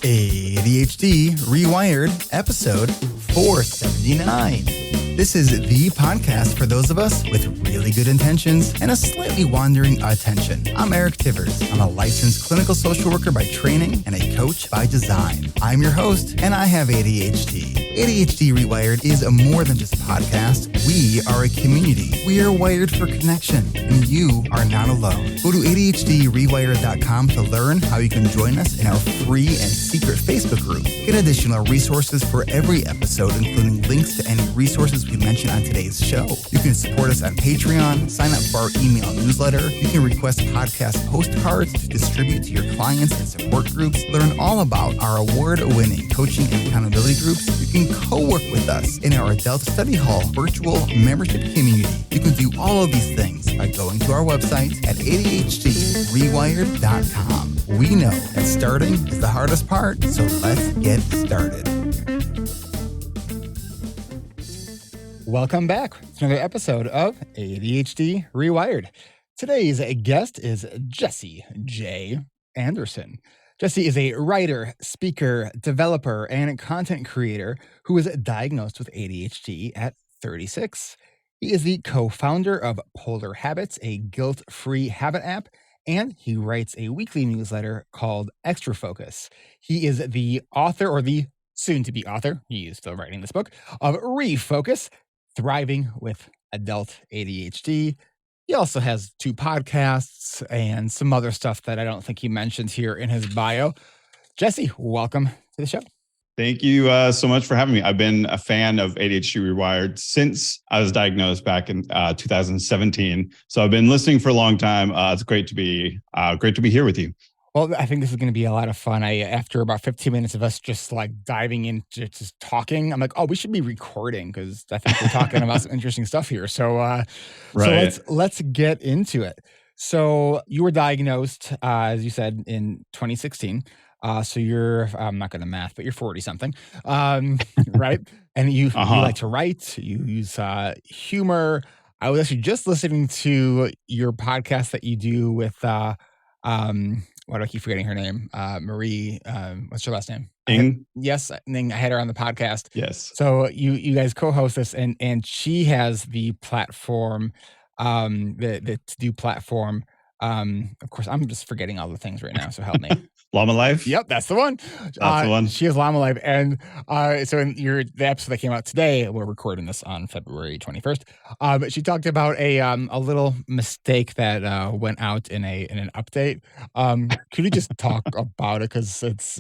ADHD Rewired, episode 479. This is the podcast for those of us with really good intentions and a slightly wandering attention. I'm Eric Tivers. I'm a licensed clinical social worker by training and a coach by design. I'm your host, and I have ADHD. ADHD Rewired is more than just a podcast. We are a community. We are wired for connection, and you are not alone. Go to ADHDrewired.com to learn how you can join us in our free and secret Facebook group. Get additional resources for every episode, including links to any resources we mention on today's show. You can support us on Patreon, sign up for our email newsletter. You can request podcast postcards to distribute to your clients and support groups. Learn all about our award-winning coaching and accountability groups. You can co-work with us in our Adult Study Hall virtual membership community. You can do all of these things by going to our website at ADHDrewired.com. We know that starting is the hardest part, so let's get started. Welcome back to another episode of ADHD Rewired. Today's guest is Jesse J. Anderson. Jesse is a writer, speaker, developer, and content creator who was diagnosed with ADHD at 36. He is the co-founder of Polar Habits, a guilt-free habit app, and he writes a weekly newsletter called Refocus. He is the author, or the soon-to-be author, he is still writing this book, of Refocus, Thriving with Adult ADHD. He also has 2 podcasts and some other stuff that I don't think he mentioned here in his bio. Jesse, welcome to the show. Thank you so much for having me. I've been a fan of ADHD Rewired since I was diagnosed back in 2017. So I've been listening for a long time. It's great to be here with you. Well, I think this is going to be a lot of fun. After about 15 minutes of us just like diving into just talking, I'm like, oh, we should be recording because I think we're talking about some interesting stuff here. So, right. So let's get into it. So you were diagnosed, as you said, in 2016. So you're, I'm not going to math, but you're 40 something, right? And you like to write, you use humor. I was actually just listening to your podcast that you do with, why do I keep forgetting her name? Marie, what's her last name? Ing? Yes, Ning. I had her on the podcast. Yes. So you guys co-host this, and she has the platform, the To-Do platform. Of course, I'm just forgetting all the things right now, so help me. Llama Life? Yep, that's the one. That's the one. She has Llama Life. And so in the episode that came out today, we're recording this on February 21st. She talked about a little mistake that went out in an update. Could you just talk about it? Because it's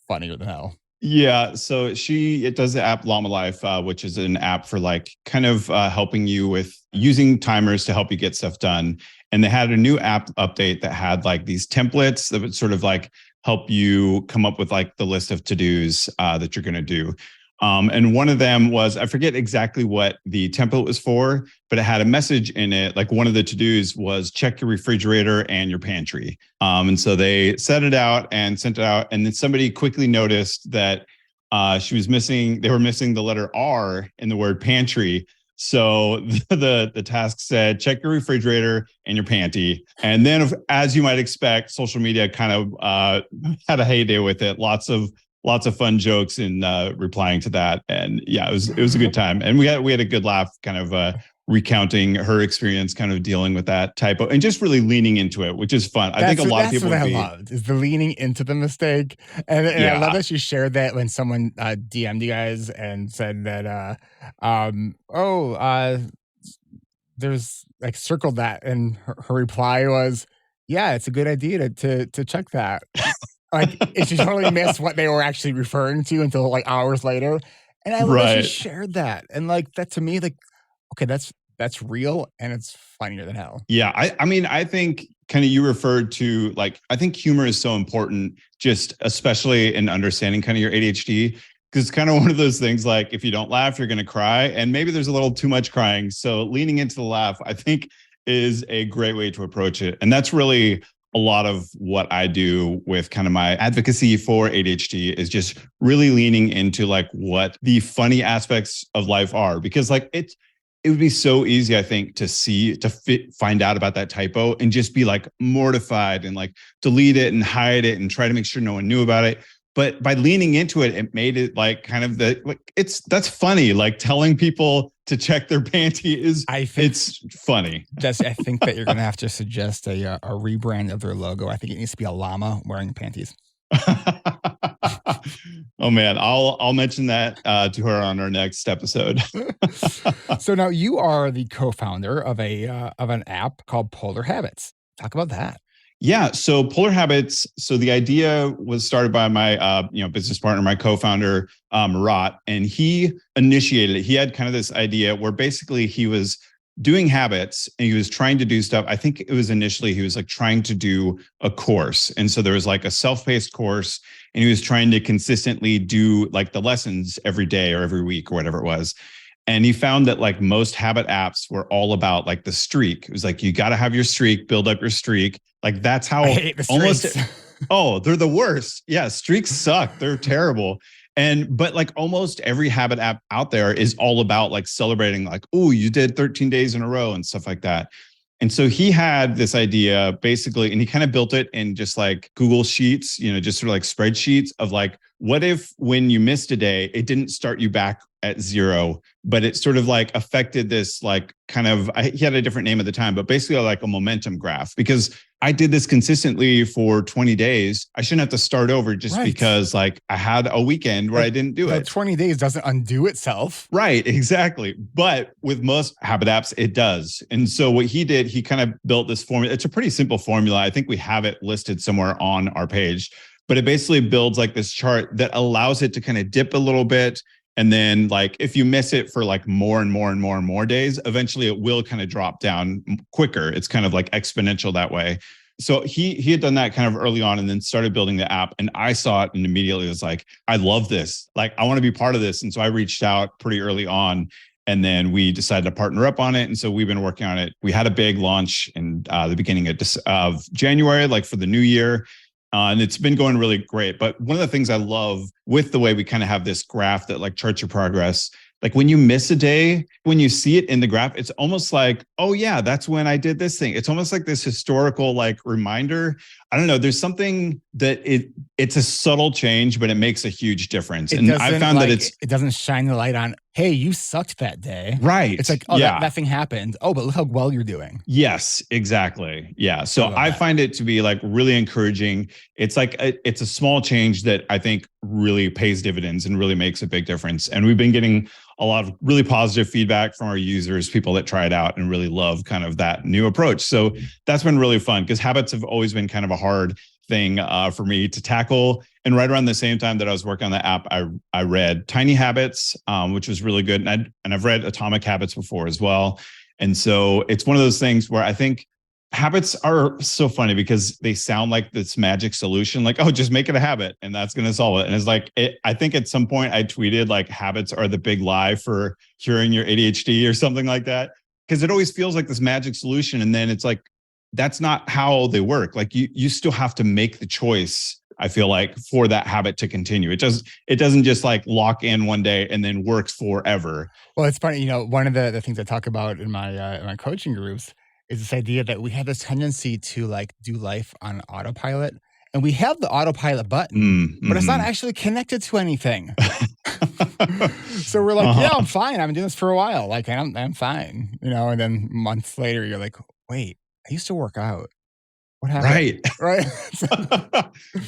funnier than hell. Yeah, so it does the app Llama Life, which is an app for like kind of helping you with using timers to help you get stuff done. And they had a new app update that had like these templates that would sort of like help you come up with like the list of to-dos that you're going to do. And one of them was, I forget exactly what the template was for, but it had a message in it. Like one of the to-dos was check your refrigerator and your pantry. And so they set it out and sent it out. And then somebody quickly noticed that they were missing the letter R in the word pantry. So the task said, check your refrigerator and your panty. And then, as you might expect, social media kind of had a heyday with it. Lots of fun jokes in replying to that. And yeah, it was a good time. And we had a good laugh kind of recounting her experience kind of dealing with that typo and just really leaning into it, which is fun. I think a lot of people that's what I loved, is the leaning into the mistake. And I love that you shared that when someone DM'd you guys and said that, there's like circled that. And her reply was, yeah, it's a good idea to check that. Like, she totally missed what they were actually referring to until like hours later. And I love that she shared that. And like that to me, like, okay, that's real and it's funnier than hell. Yeah. I mean, I think kind of you referred to like, I think humor is so important, just especially in understanding kind of your ADHD, because it's kind of one of those things like if you don't laugh, you're going to cry. And maybe there's a little too much crying. So leaning into the laugh, I think, is a great way to approach it. And that's really a lot of what I do with kind of my advocacy for ADHD is just really leaning into like what the funny aspects of life are, because like it would be so easy, I think, find out about that typo and just be like mortified and like delete it and hide it and try to make sure no one knew about it. But by leaning into it, it made it like kind of that's funny. Like telling people to check their panty it's funny. I think that you're going to have to suggest a rebrand of their logo. I think it needs to be a llama wearing panties. Oh man, I'll mention that to her on our next episode. So now you are the co-founder of an app called Polar Habits. Talk about that. Yeah. So Polar Habits. So the idea was started by my business partner, my co-founder, Murat, and he initiated it. He had kind of this idea where basically he was doing habits and he was trying to do stuff. I think it was initially he was like trying to do a course. And so there was like a self-paced course and he was trying to consistently do like the lessons every day or every week or whatever it was. And he found that like most habit apps were all about like the streak. It was like, you got to have your streak, build up your streak. Like that's how I hate the streaks. Oh, they're the worst. Yeah. Streaks suck. They're terrible. But like almost every habit app out there is all about like celebrating like, oh, you did 13 days in a row and stuff like that. And so he had this idea basically, and he kind of built it in just like Google Sheets, just sort of like spreadsheets of like, what if when you missed a day, it didn't start you back at zero, but it sort of like affected this like kind of, he had a different name at the time, but basically like a momentum graph, because I did this consistently for 20 days. I shouldn't have to start over just because like I had a weekend where I didn't do it. 20 days doesn't undo itself. Right, exactly. But with most habit apps, it does. And so what he did, he kind of built this formula. It's a pretty simple formula. I think we have it listed somewhere on our page, but it basically builds like this chart that allows it to kind of dip a little bit. And then like, if you miss it for like more and more and more and more days, eventually it will kind of drop down quicker. It's kind of like exponential that way. So he had done that kind of early on and then started building the app. And I saw it and immediately was like, I love this. Like, I want to be part of this. And so I reached out pretty early on and then we decided to partner up on it. And so we've been working on it. We had a big launch in the beginning of January, like for the new year. And it's been going really great. But one of the things I love with the way we kind of have this graph that like charts your progress, like when you miss a day, when you see it in the graph, it's almost like, oh yeah, that's when I did this thing. It's almost like this historical like reminder. I don't know. There's something that it's a subtle change, but it makes a huge difference. And I found that it doesn't shine the light on, hey, you sucked that day. Right. It's like, oh, yeah, that thing happened. Oh, but look how well you're doing. Yes, exactly. Yeah. So I find it to be like really encouraging. It's like, it's a small change that I think really pays dividends and really makes a big difference. And we've been getting a lot of really positive feedback from our users, people that try it out and really love kind of that new approach. So that's been really fun because habits have always been kind of a hard thing for me to tackle. And right around the same time that I was working on the app, I read Tiny Habits, which was really good. And I've read Atomic Habits before as well. And so it's one of those things where I think habits are so funny because they sound like this magic solution, like, oh, just make it a habit and that's going to solve it. And it's like, I think at some point I tweeted like habits are the big lie for curing your ADHD or something like that. Because it always feels like this magic solution. And then it's like, that's not how they work. Like you still have to make the choice, I feel like, for that habit to continue. It doesn't just like lock in one day and then works forever. Well, it's funny, one of the things I talk about in my coaching groups is this idea that we have this tendency to like do life on autopilot, and we have the autopilot button, but it's not actually connected to anything. So we're like, yeah, I'm fine. I've been doing this for a while. Like I'm fine, and then months later you're like, wait, I used to work out. What happened? Right.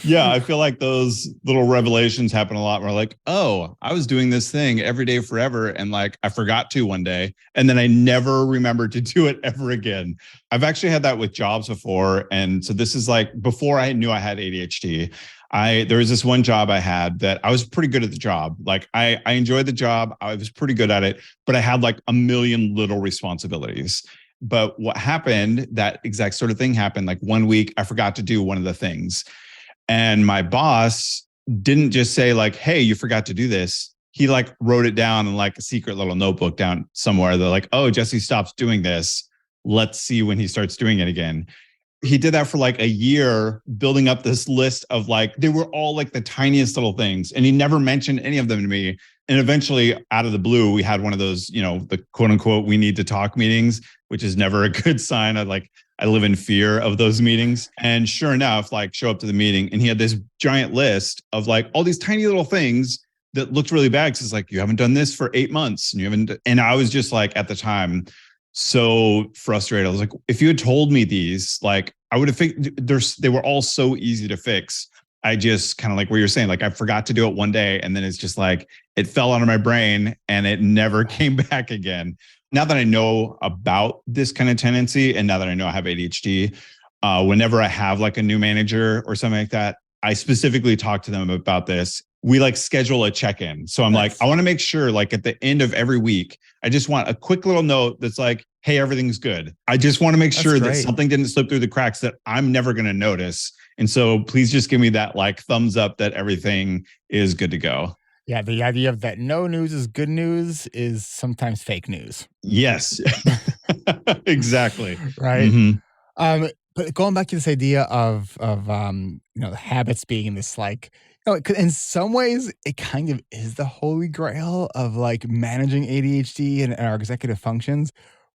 Yeah. I feel like those little revelations happen a lot where like, oh, I was doing this thing every day forever. And like, I forgot to one day. And then I never remembered to do it ever again. I've actually had that with jobs before. And so this is like, before I knew I had ADHD, there was this one job I had that I was pretty good at the job. Like I enjoyed the job. I was pretty good at it, but I had like a million little responsibilities. But what happened, that exact sort of thing happened. Like one week, I forgot to do one of the things. And my boss didn't just say like, hey, you forgot to do this. He like wrote it down in like a secret little notebook down somewhere. They're like, oh, Jesse stops doing this. Let's see when he starts doing it again. he did that for like a year, building up this list of like, they were all like the tiniest little things. And he never mentioned any of them to me. And eventually, out of the blue, we had one of those, the quote unquote, we need to talk meetings, which is never a good sign. I live in fear of those meetings. And sure enough, like show up to the meeting and he had this giant list of like all these tiny little things that looked really bad. Cause it's like, you haven't done this for 8 months and you haven't. And I was just like, at the time, so frustrated. I was like, if you had told me these, like I would have fixed, they were all so easy to fix. I just kind of like what you're saying, like I forgot to do it one day and then it's just like, it fell out of my brain and it never came back again. Now that I know about this kind of tendency and now that I know I have ADHD, whenever I have like a new manager or something like that, I specifically talk to them about this. We like schedule a check-in. So I'm like, I want to make sure like at the end of every week, I just want a quick little note that's like, hey, everything's good. I just want to make sure that something didn't slip through the cracks that I'm never going to notice. And so please just give me that like thumbs up that everything is good to go. Yeah, the idea of that no news is good news is sometimes fake news. Yes, exactly. Right. Mm-hmm. But going back to this idea of the habits being this like, in some ways it kind of is the holy grail of like managing ADHD and our executive functions,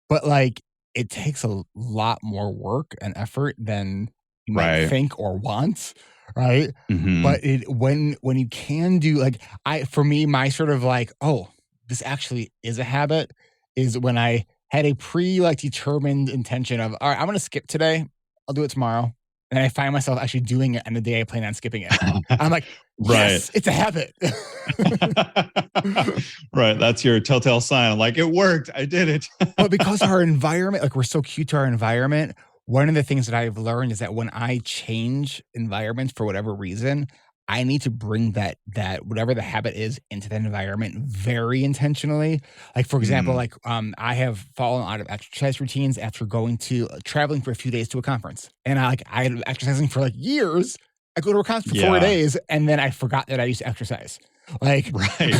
but like it takes a lot more work and effort than you might think or want. Right. Mm-hmm. But when you can do like, for me, my sort of like, oh, this actually is a habit is when I had a determined intention of, all right, I'm going to skip today. I'll do it tomorrow. And I find myself actually doing it on the day I plan on skipping it. I'm like, yes, it's a habit. Right. That's your telltale sign. I'm like, it worked. I did it. But because our environment, like we're so cute to our environment, one of the things that I've learned is that when I change environments for whatever reason, I need to bring that whatever the habit is into that environment very intentionally. Like for example, I have fallen out of exercise routines after traveling for a few days to a conference, and I had been exercising for like years. I go to a conference for 4 days, and then I forgot that I used to exercise. Like right.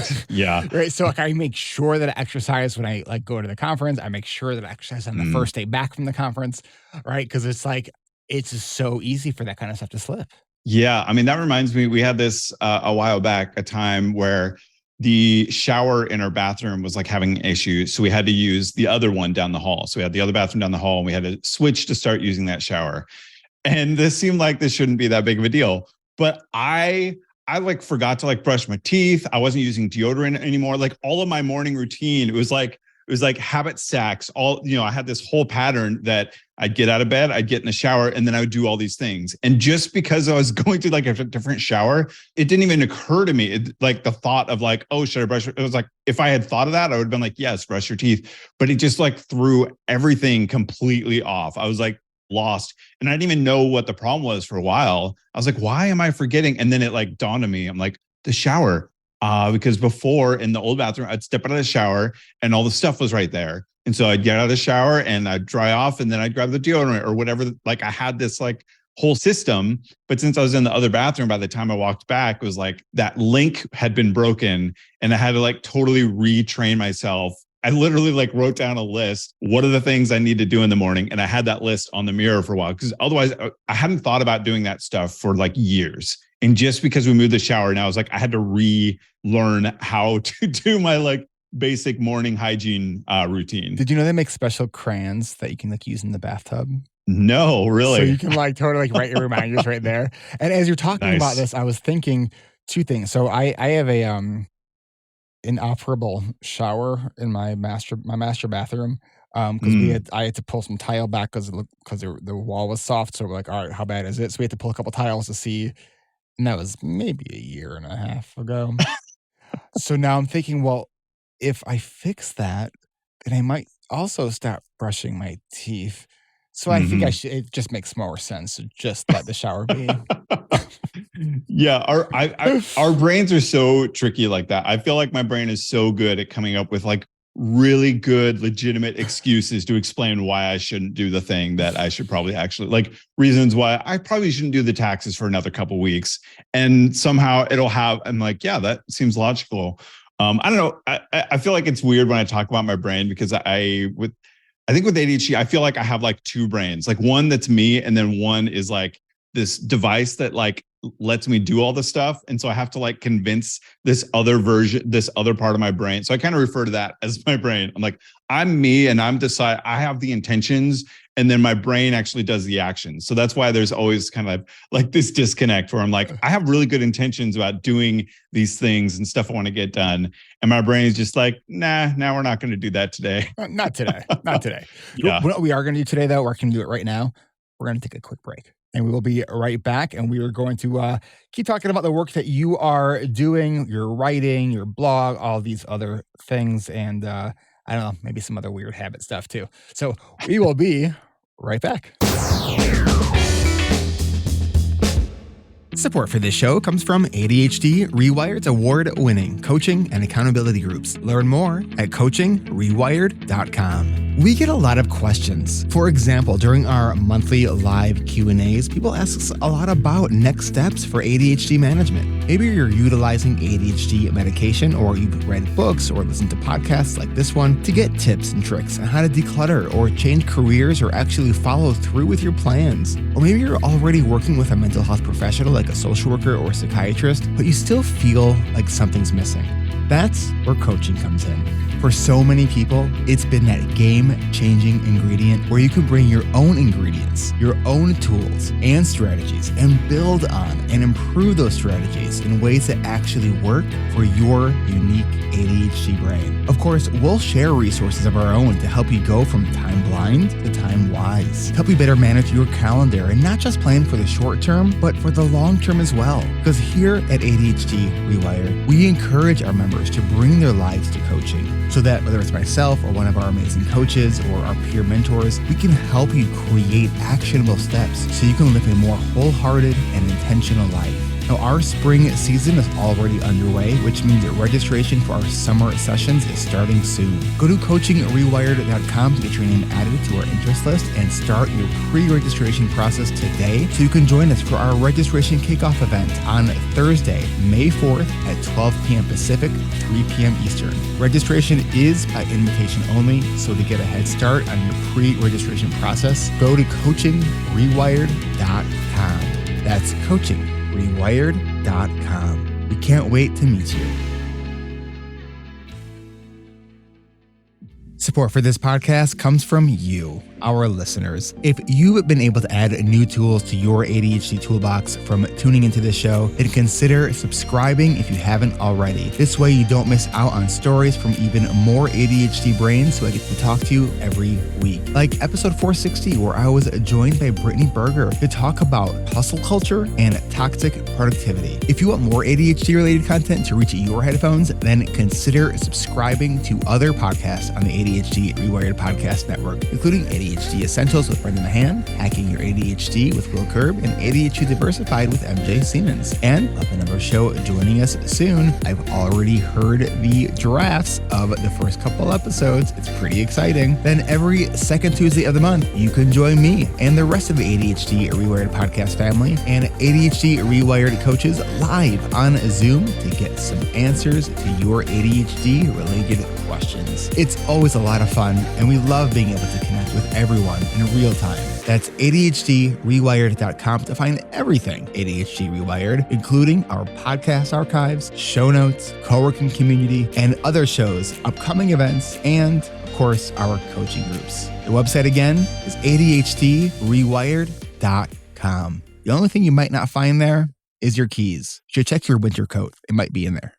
So like I make sure that I exercise when I like go to the conference. I make sure that I exercise on the first day back from the conference, right? Because it's like it's just so easy for that kind of stuff to slip. Yeah. I mean, that reminds me, we had this a while back, a time where the shower in our bathroom was like having issues. So we had to use the other one down the hall. So we had the other bathroom down the hall and we had to switch to start using that shower. And this seemed like this shouldn't be that big of a deal. But I like forgot to like brush my teeth. I wasn't using deodorant anymore. Like all of my morning routine, it was like habit stacks. I had this whole pattern that I'd get out of bed, I'd get in the shower, and then I would do all these things. And just because I was going through like a different shower, it didn't even occur to me. Like the thought of like, oh, should I brush? It was like, if I had thought of that, I would have been like, yes, brush your teeth. But it just like threw everything completely off. I was like lost. And I didn't even know what the problem was for a while. I was like, why am I forgetting? And then it like dawned on me. I'm like, the shower. Because before in the old bathroom, I'd step out of the shower and all the stuff was right there. And so I'd get out of the shower and I'd dry off and then I'd grab the deodorant or whatever. Like I had this like whole system, but since I was in the other bathroom, by the time I walked back, it was like that link had been broken and I had to like totally retrain myself. I literally like wrote down a list. What are the things I need to do in the morning? And I had that list on the mirror for a while because otherwise I hadn't thought about doing that stuff for like years. And just because we moved the shower now, it's like I had to relearn how to do my like basic morning hygiene routine. Did you know they make special crayons that you can like use in the bathtub? No, really. So you can like totally like write your reminders right there. And as you're talking about this, I was thinking two things. So I have a inoperable shower in my master bathroom. Because I had to pull some tile back because the wall was soft. So we're like, all right, how bad is it? So we had to pull a couple tiles to see. And that was maybe a year and a half ago. So now I'm thinking, well, if I fix that, then I might also stop brushing my teeth. So I think it just makes more sense to just let the shower be. Yeah, our brains are so tricky like that. I feel like my brain is so good at coming up with like really good, legitimate excuses to explain why I shouldn't do the thing that I should probably actually like reasons why I probably shouldn't do the taxes for another couple of weeks. And somehow I'm like, yeah, that seems logical. I don't know. I feel like it's weird when I talk about my brain because I think with ADHD, I feel like I have like two brains, like one that's me, and then one is like this device that like lets me do all the stuff. And so I have to like convince this other version, this other part of my brain. So I kind of refer to that as my brain. I'm like, I'm me and I have the intentions, and then my brain actually does the actions. So that's why there's always kind of like this disconnect where I'm like, I have really good intentions about doing these things and stuff I want to get done. And my brain is just like, nah, we're not going to do that today. Not today. Not today. Yeah. What we are going to do today, though, we're going to do it right now. We're going to take a quick break. And we will be right back. And we are going to keep talking about the work that you are doing, your writing, your blog, all these other things. And I don't know, maybe some other weird habit stuff too. So we will be right back. Support for this show comes from ADHD Rewired's award-winning coaching and accountability groups. Learn more at coachingrewired.com. We get a lot of questions. For example, during our monthly live Q&As, people ask us a lot about next steps for ADHD management. Maybe you're utilizing ADHD medication, or you've read books or listened to podcasts like this one to get tips and tricks on how to declutter or change careers or actually follow through with your plans. Or maybe you're already working with a mental health professional like a social worker or psychiatrist, but you still feel like something's missing. That's where coaching comes in. For so many people, it's been that game-changing ingredient where you can bring your own ingredients, your own tools and strategies, and build on and improve those strategies in ways that actually work for your unique ADHD brain. Of course, we'll share resources of our own to help you go from time blind to time wise, help you better manage your calendar and not just plan for the short term, but for the long term as well. Because here at ADHD Rewired, we encourage our members to bring their lives to coaching, so that whether it's myself or one of our amazing coaches or our peer mentors, we can help you create actionable steps so you can live a more wholehearted and intentional life. Now, our spring season is already underway, which means that registration for our summer sessions is starting soon. Go to coachingrewired.com to get your name added to our interest list and start your pre-registration process today so you can join us for our registration kickoff event on Thursday, May 4th at 12 p.m. Pacific, 3 p.m. Eastern. Registration is by invitation only, so to get a head start on your pre-registration process, go to coachingrewired.com. That's coachingrewired.com. We can't wait to meet you. Support for this podcast comes from you, our listeners. If you've been able to add new tools to your ADHD toolbox from tuning into this show, then consider subscribing if you haven't already. This way you don't miss out on stories from even more ADHD brains who I get to talk to every week. Like episode 460, where I was joined by Brittany Berger to talk about hustle culture and toxic productivity. If you want more ADHD related content to reach your headphones, then consider subscribing to other podcasts on the ADHD Rewired Podcast Network, including ADHD Essentials with Brendan Mahan, Hacking Your ADHD with Will Curb, and ADHD Diversified with MJ Siemens. And up another show joining us soon. I've already heard the drafts of the first couple episodes. It's pretty exciting. Then every second Tuesday of the month, you can join me and the rest of the ADHD Rewired podcast family and ADHD Rewired coaches live on Zoom to get some answers to your ADHD related questions. It's always a lot of fun, and we love being able to connect with everyone in real time. That's ADHDrewired.com to find everything ADHD Rewired, including our podcast archives, show notes, co-working community, and other shows, upcoming events, and of course, our coaching groups. The website again is ADHDrewired.com. The only thing you might not find there is your keys. You should check your winter coat. It might be in there.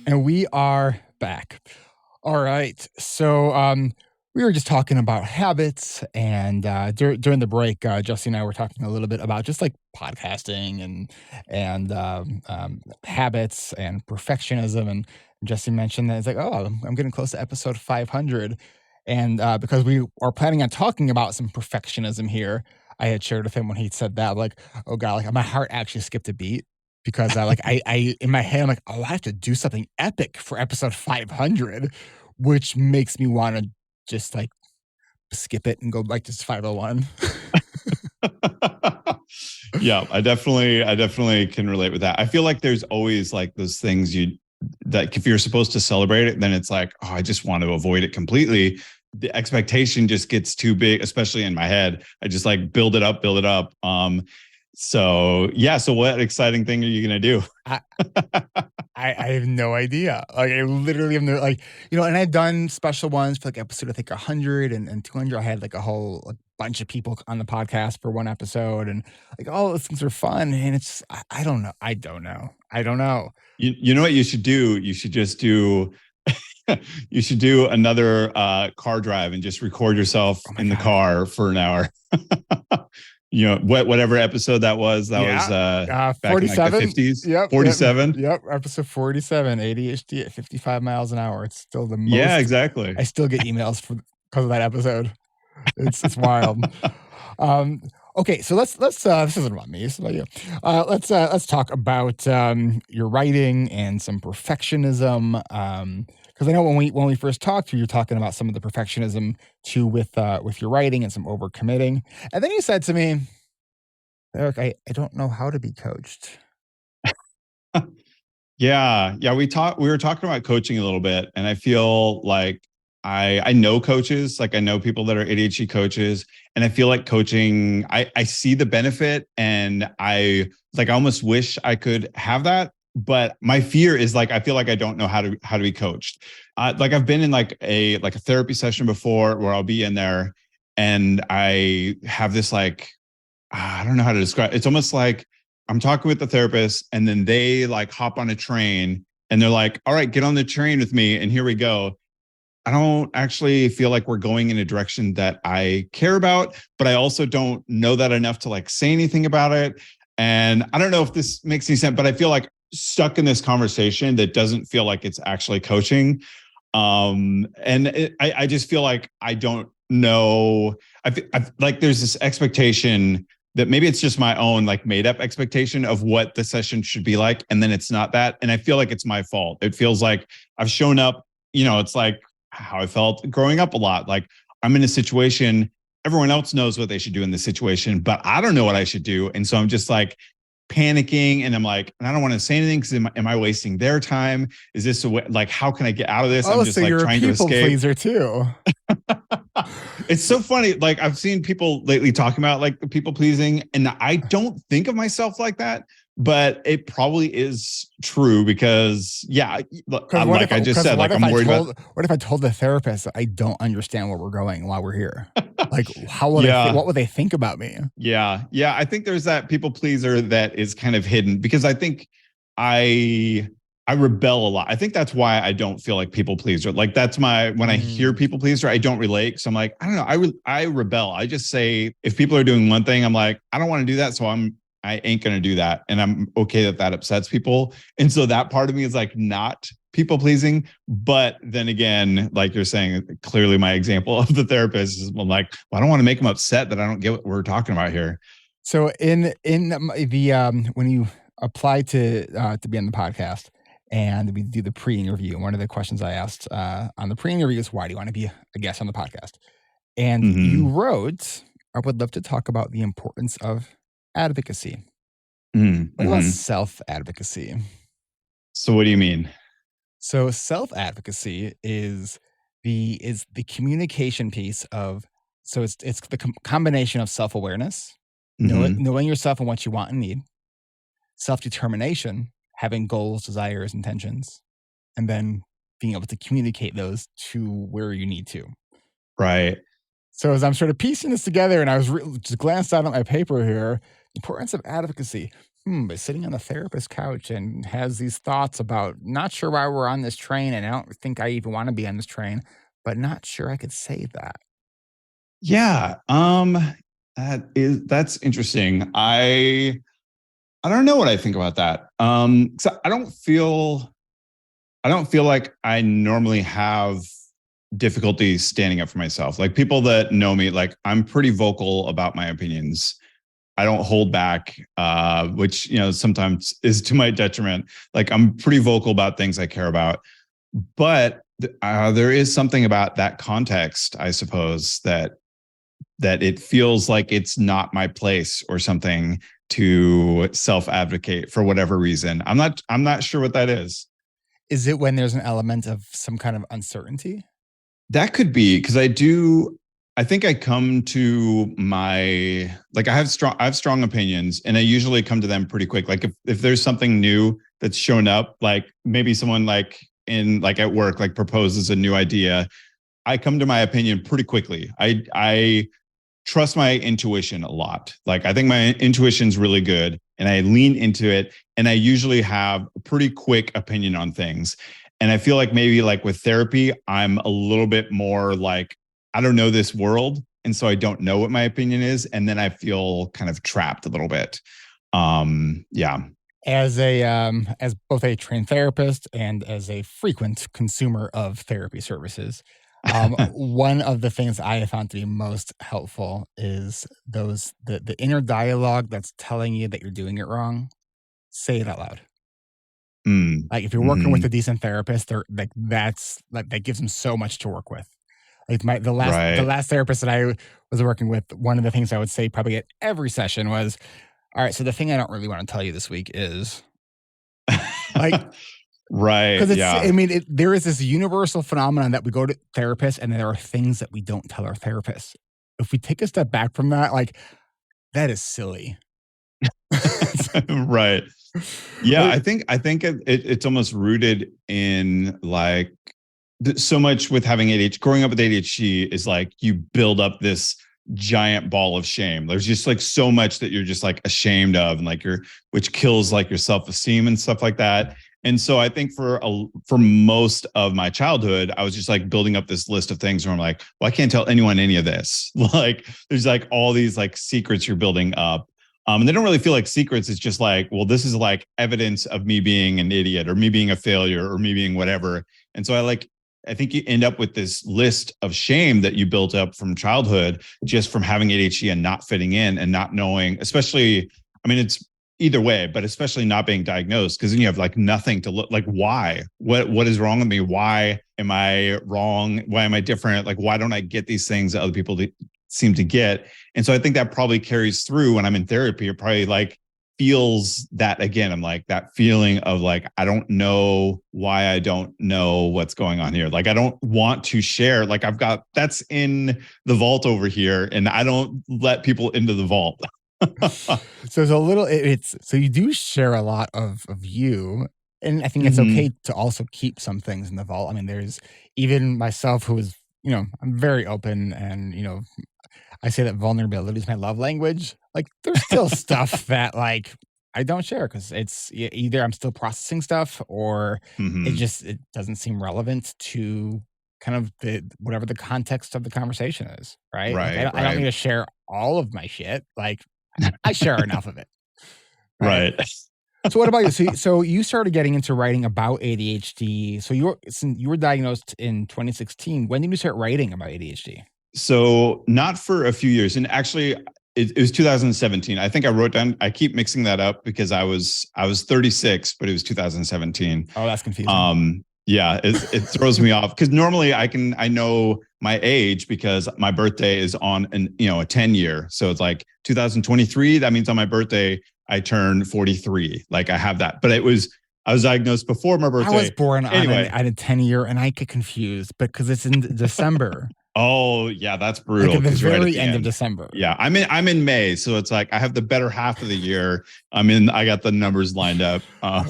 And we are back. All right. So we were just talking about habits, and during the break, Jesse and I were talking a little bit about just like podcasting and habits and perfectionism. And Jesse mentioned that it's like, oh, I'm getting close to episode 500. And because we are planning on talking about some perfectionism here, I had shared with him when he said that, like, oh God, like my heart actually skipped a beat. Because I in my head, I'm like, oh, I have to do something epic for episode 500, which makes me want to just like skip it and go back to 501. Yeah, I definitely can relate with that. I feel like there's always like those things that if you're supposed to celebrate it, then it's like, oh, I just want to avoid it completely. The expectation just gets too big, especially in my head. I just like build it up, build it up. So yeah. So what exciting thing are you going to do? I, I have no idea. Like, I literally have no, like, and I've done special ones for like episode, I think 100 and 200. I had like a whole like, bunch of people on the podcast for one episode, and like all those things are fun. And it's, I don't know. I don't know. You know what you should do? You should just do, you should do another car drive and just record yourself in the car for an hour. Whatever episode that was, back 47, in like the 50s. Yep. 47. Yep. Episode 47, ADHD at 55 miles an hour. It's still the most. Yeah, exactly. I still get emails because of that episode. It's wild. Okay, so let's this isn't about me, it's about you. Let's talk about your writing and some perfectionism. Because I know when we first talked, you were talking about some of the perfectionism too with your writing and some overcommitting. And then you said to me, Eric, I don't know how to be coached. Yeah. We were talking about coaching a little bit, and I feel like I know coaches, like I know people that are ADHD coaches, and I feel like coaching, I see the benefit, and I almost wish I could have that. But my fear is like, I feel like I don't know how to be coached. Like I've been in like a therapy session before where I'll be in there and I have this like, I don't know how to describe it. It's almost like I'm talking with the therapist and then they like hop on a train and they're like, all right, get on the train with me. And here we go. I don't actually feel like we're going in a direction that I care about, but I also don't know that enough to like say anything about it. And I don't know if this makes any sense, but I feel like stuck in this conversation that doesn't feel like it's actually coaching. I just feel like I don't know. I like there's this expectation that maybe it's just my own like made up expectation of what the session should be like. And then it's not that. And I feel like it's my fault. It feels like I've shown up, it's like how I felt growing up a lot. Like I'm in a situation, everyone else knows what they should do in this situation, but I don't know what I should do. And so I'm just like panicking and I'm like, and I don't want to say anything because am I wasting their time? Is this a way, like, how can I get out of this? Oh, I'm just so like you're trying a to people escape. pleaser too. It's so funny. Like I've seen people lately talking about like the people pleasing, and I don't think of myself like that, but it probably is true because like I just said, like I'm worried about. What if I told the therapist I don't understand where we're going while we're here? Like how would what would they think about me? Yeah. I think there's that people pleaser that is kind of hidden because I think I rebel a lot. I think that's why I don't feel like people pleaser. Like that's when I hear people pleaser, I don't relate. So I'm like, I don't know. I rebel. I just say if people are doing one thing, I'm like, I don't want to do that. So I ain't going to do that. And I'm okay that upsets people. And so that part of me is like not people pleasing. But then again, like you're saying, clearly my example of the therapist is I'm like, well, I don't want to make them upset that I don't get what we're talking about here. So in the when you apply to be on the podcast, and we do the pre-interview, one of the questions I asked on the pre-interview is, why do you want to be a guest on the podcast? And you wrote, I would love to talk about the importance of advocacy. What about self-advocacy? So what do you mean? So self-advocacy is the communication piece of, so it's the combination of self-awareness, knowing yourself and what you want and need, self-determination, having goals, desires, intentions, and then being able to communicate those to where you need to. Right. So as I'm sort of piecing this together, and I was just glanced out at my paper here, importance of advocacy. But sitting on the therapist couch and has these thoughts about not sure why we're on this train, and I don't think I even want to be on this train, but not sure I could say that. Yeah. That's interesting. I don't know what I think about that. So I don't feel like I normally have difficulty standing up for myself. Like people that know me, like I'm pretty vocal about my opinions. I don't hold back, which, sometimes is to my detriment. Like I'm pretty vocal about things I care about, but there is something about that context, I suppose, that it feels like it's not my place or something to self-advocate for whatever reason. I'm not sure what that is. Is it when there's an element of some kind of uncertainty? That could be because I think I come to my, like, I have strong opinions and I usually come to them pretty quick. Like if there's something new that's shown up, like maybe someone like at work, like proposes a new idea, I come to my opinion pretty quickly. I trust my intuition a lot. Like I think my intuition's really good and I lean into it and I usually have a pretty quick opinion on things. And I feel like maybe like with therapy, I'm a little bit more like, I don't know this world. And so I don't know what my opinion is. And then I feel kind of trapped a little bit. Yeah. As both a trained therapist and as a frequent consumer of therapy services, one of the things I have found to be most helpful is the inner dialogue that's telling you that you're doing it wrong. Say it out loud. Mm, Like if you're working with hmm. a decent therapist, they're like that's like that gives them so much to work with. Like the Right. last therapist that I was working with, one of the things I would say probably at every session was, "All right, so the thing I don't really want to tell you this week is," like, Right. because it's Yeah. I mean, there is this universal phenomenon that we go to therapists and there are things that we don't tell our therapists. If we take a step back from that, like, that is silly. Right. Yeah, Like, I think it's almost rooted in like so much with having ADHD. Growing up with ADHD is like you build up this giant ball of shame. There's just like so much that you're just like ashamed of, and like which kills like your self esteem and stuff like that. And so I think for most of my childhood, I was just like building up this list of things where I'm like, well, I can't tell anyone any of this. Like, there's like all these like secrets you're building up. And they don't really feel like secrets. It's just like, well, this is like evidence of me being an idiot or me being a failure or me being whatever. And so I think you end up with this list of shame that you built up from childhood, just from having ADHD and not fitting in and not knowing, especially, I mean, it's either way, but especially not being diagnosed, because then you have like nothing to look like. Why? What is wrong with me? Why am I wrong? Why am I different? Like, why don't I get these things that other people seem to get? And so I think that probably carries through when I'm in therapy. It probably like feels that again. I'm like that feeling of like, I don't know why I don't know what's going on here. Like, I don't want to share. Like, I've got that's in the vault over here, and I don't let people into the vault. so it's a little it's so you do share a lot of you, and I think it's okay Hmm. to also keep some things in the vault. I mean, there's even myself who is, I'm very open and, I say that vulnerability is my love language. Like, there's still stuff that, like, I don't share because it's either I'm still processing stuff or Hmm. it doesn't seem relevant to kind of whatever the context of the conversation is, right? Like, Right. I don't need Right. to share all of my shit. Like, I share enough of it, right? Right. So what about you? So you started getting into writing about ADHD. So since you were diagnosed in 2016. When did you start writing about ADHD? So not for a few years, and actually, it was 2017. I think I wrote down. I keep mixing that up because I was 36, but it was 2017. Oh, that's confusing. Yeah, it throws me off because normally I know my age because my birthday is on a 10 year. So it's like 2023. That means on my birthday I turn 43. Like I have that, but I was diagnosed before my I was birthday. born on Anyway, a 10-year, and I get confused because it's in December, oh yeah, that's like brutal at the because you're right at very the end of end. December. Yeah, I'm in May, so it's like I have the better half of the year. I got the numbers lined up. I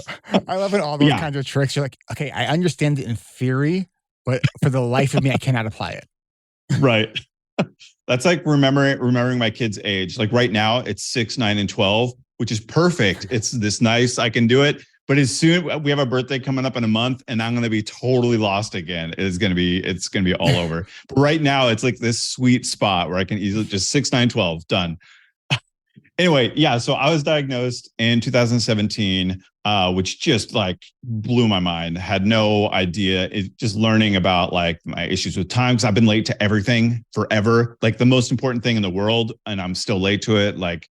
love it. All those Yeah, kinds of tricks. You're like, okay, I understand it in theory, but for the life of me, I cannot apply it. right. That's like remembering my kid's age. Like right now, it's 6, 9, and 12, which is perfect. It's this nice. I can do it. But as soon we have a birthday coming up in a month, and I'm going to be totally lost again. It's going to be all over. But right now, it's like this sweet spot where I can easily just 6, 9, 12 done. Anyway, yeah. So I was diagnosed in 2017, which just like blew my mind. Had no idea. Just learning about like my issues with time because I've been late to everything forever. Like the most important thing in the world, and I'm still late to it. Like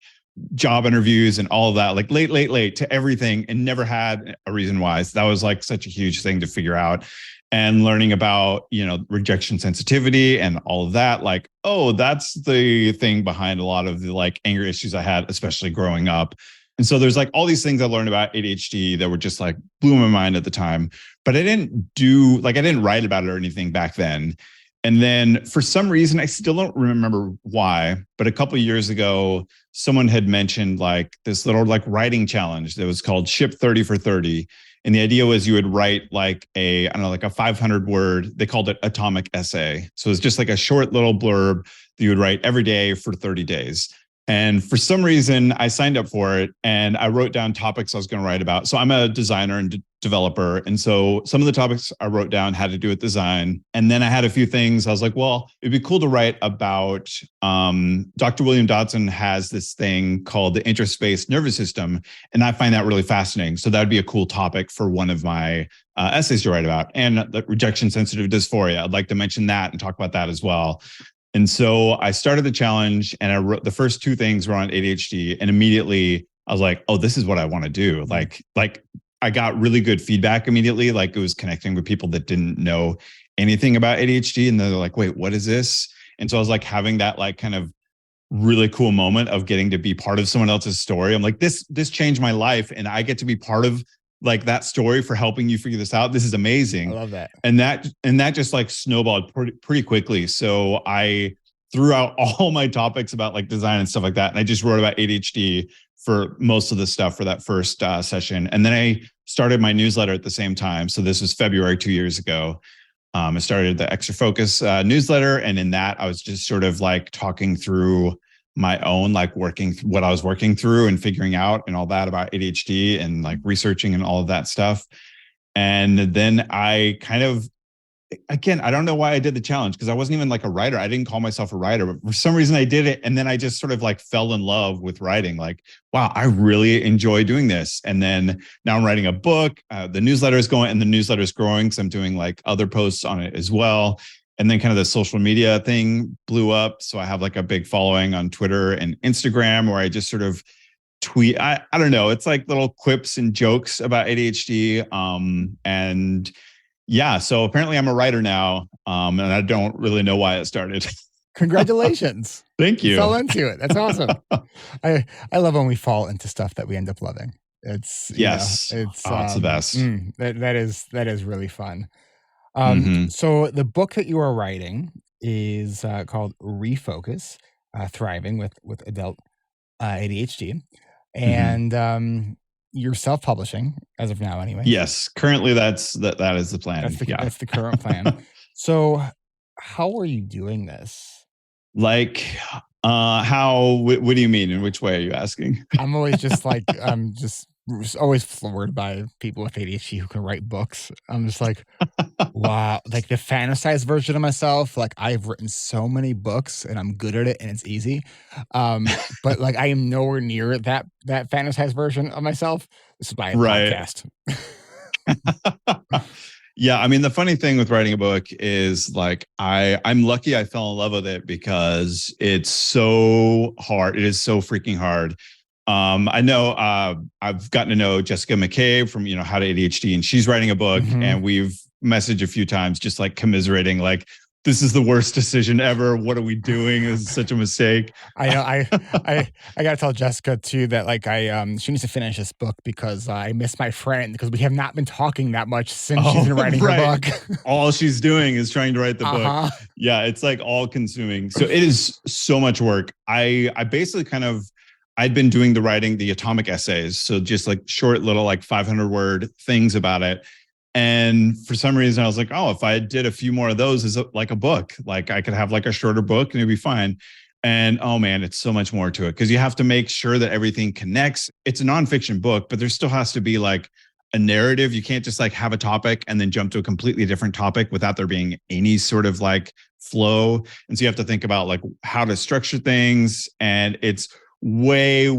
job interviews and all of that. Like late to everything, and never had a reason why. So that was like such a huge thing to figure out. And learning about rejection sensitivity and all of that, like, oh, that's the thing behind a lot of the like anger issues I had, especially growing up. And so there's like all these things I learned about ADHD that were just like blew my mind at the time, but I didn't write about it or anything back then. And then for some reason, I still don't remember why, but a couple of years ago, someone had mentioned like this little like writing challenge that was called Ship 30 for 30. And the idea was you would write like I don't know, like a 500 word, they called it atomic essay. So it's just like a short little blurb that you would write every day for 30 days. And for some reason, I signed up for it and I wrote down topics I was going to write about. So I'm a designer and developer. And so some of the topics I wrote down had to do with design. And then I had a few things. I was like, well, it'd be cool to write about Dr. William Dodson has this thing called the intraspace nervous system. And I find that really fascinating. So that would be a cool topic for one of my essays to write about. And the rejection sensitive dysphoria. I'd like to mention that and talk about that as well. And so I started the challenge and I wrote the first two things were on ADHD. And immediately I was like, oh, this is what I want to do. Like I got really good feedback immediately. Like it was connecting with people that didn't know anything about ADHD. And they're like, wait, what is this? And so I was like having that like kind of really cool moment of getting to be part of someone else's story. I'm like, this changed my life and I get to be part of like that story for helping you figure this out. This is amazing. I love that. And that just like snowballed pretty quickly. So I threw out all my topics about like design and stuff like that. And I just wrote about ADHD for most of the stuff for that first session. And then I started my newsletter at the same time. So this was February 2 years ago. I started the Refocus newsletter. And in that, I was just sort of like talking through my own, like what I was working through and figuring out and all that about ADHD and like researching and all of that stuff. And then I kind of, again, I don't know why I did the challenge because I wasn't even like a writer. I didn't call myself a writer, but for some reason I did it. And then I just sort of like fell in love with writing. Like, wow, I really enjoy doing this. And then now I'm writing a book. The newsletter is going and the newsletter is growing because I'm doing like other posts on it as well. And then kind of the social media thing blew up. So I have like a big following on Twitter and Instagram where I just sort of tweet. I don't know. It's like little quips and jokes about ADHD. And yeah, so apparently I'm a writer now. And I don't really know why it started. Congratulations. Thank you. You fell into it. That's awesome. I love when we fall into stuff that we end up loving. It's yes. It's the best. That is really fun. Mm-hmm. So the book that you are writing is called Refocus, Thriving with Adult ADHD. And you're self-publishing as of now anyway. Yes. Currently that is the plan. That's the current plan. So how are you doing this? Like, what do you mean? In which way are you asking? I'm always just like, just always floored by people with ADHD who can write books. I'm just like, wow, like the fantasized version of myself. Like I've written so many books and I'm good at it and it's easy. But like I am nowhere near that fantasized version of myself. This is why I podcast. Yeah, I mean, the funny thing with writing a book is like I'm lucky I fell in love with it because it's so hard. It is so freaking hard. I know I've gotten to know Jessica McCabe from How to ADHD, and she's writing a book, and we've messaged a few times, just like commiserating, like this is the worst decision ever. What are we doing? This is such a mistake. I know. I gotta tell Jessica too that like she needs to finish this book because I miss my friend because we have not been talking that much since she's been writing her book. All she's doing is trying to write the book. Yeah, it's like all consuming. So it is so much work. I basically I'd been doing the atomic essays. So just like short little like 500 word things about it. And for some reason I was like, oh, if I did a few more of those as like a book, like I could have like a shorter book and it'd be fine. And oh man, it's so much more to it because you have to make sure that everything connects. It's a nonfiction book, but there still has to be like a narrative. You can't just like have a topic and then jump to a completely different topic without there being any sort of like flow. And so you have to think about like how to structure things. And it's way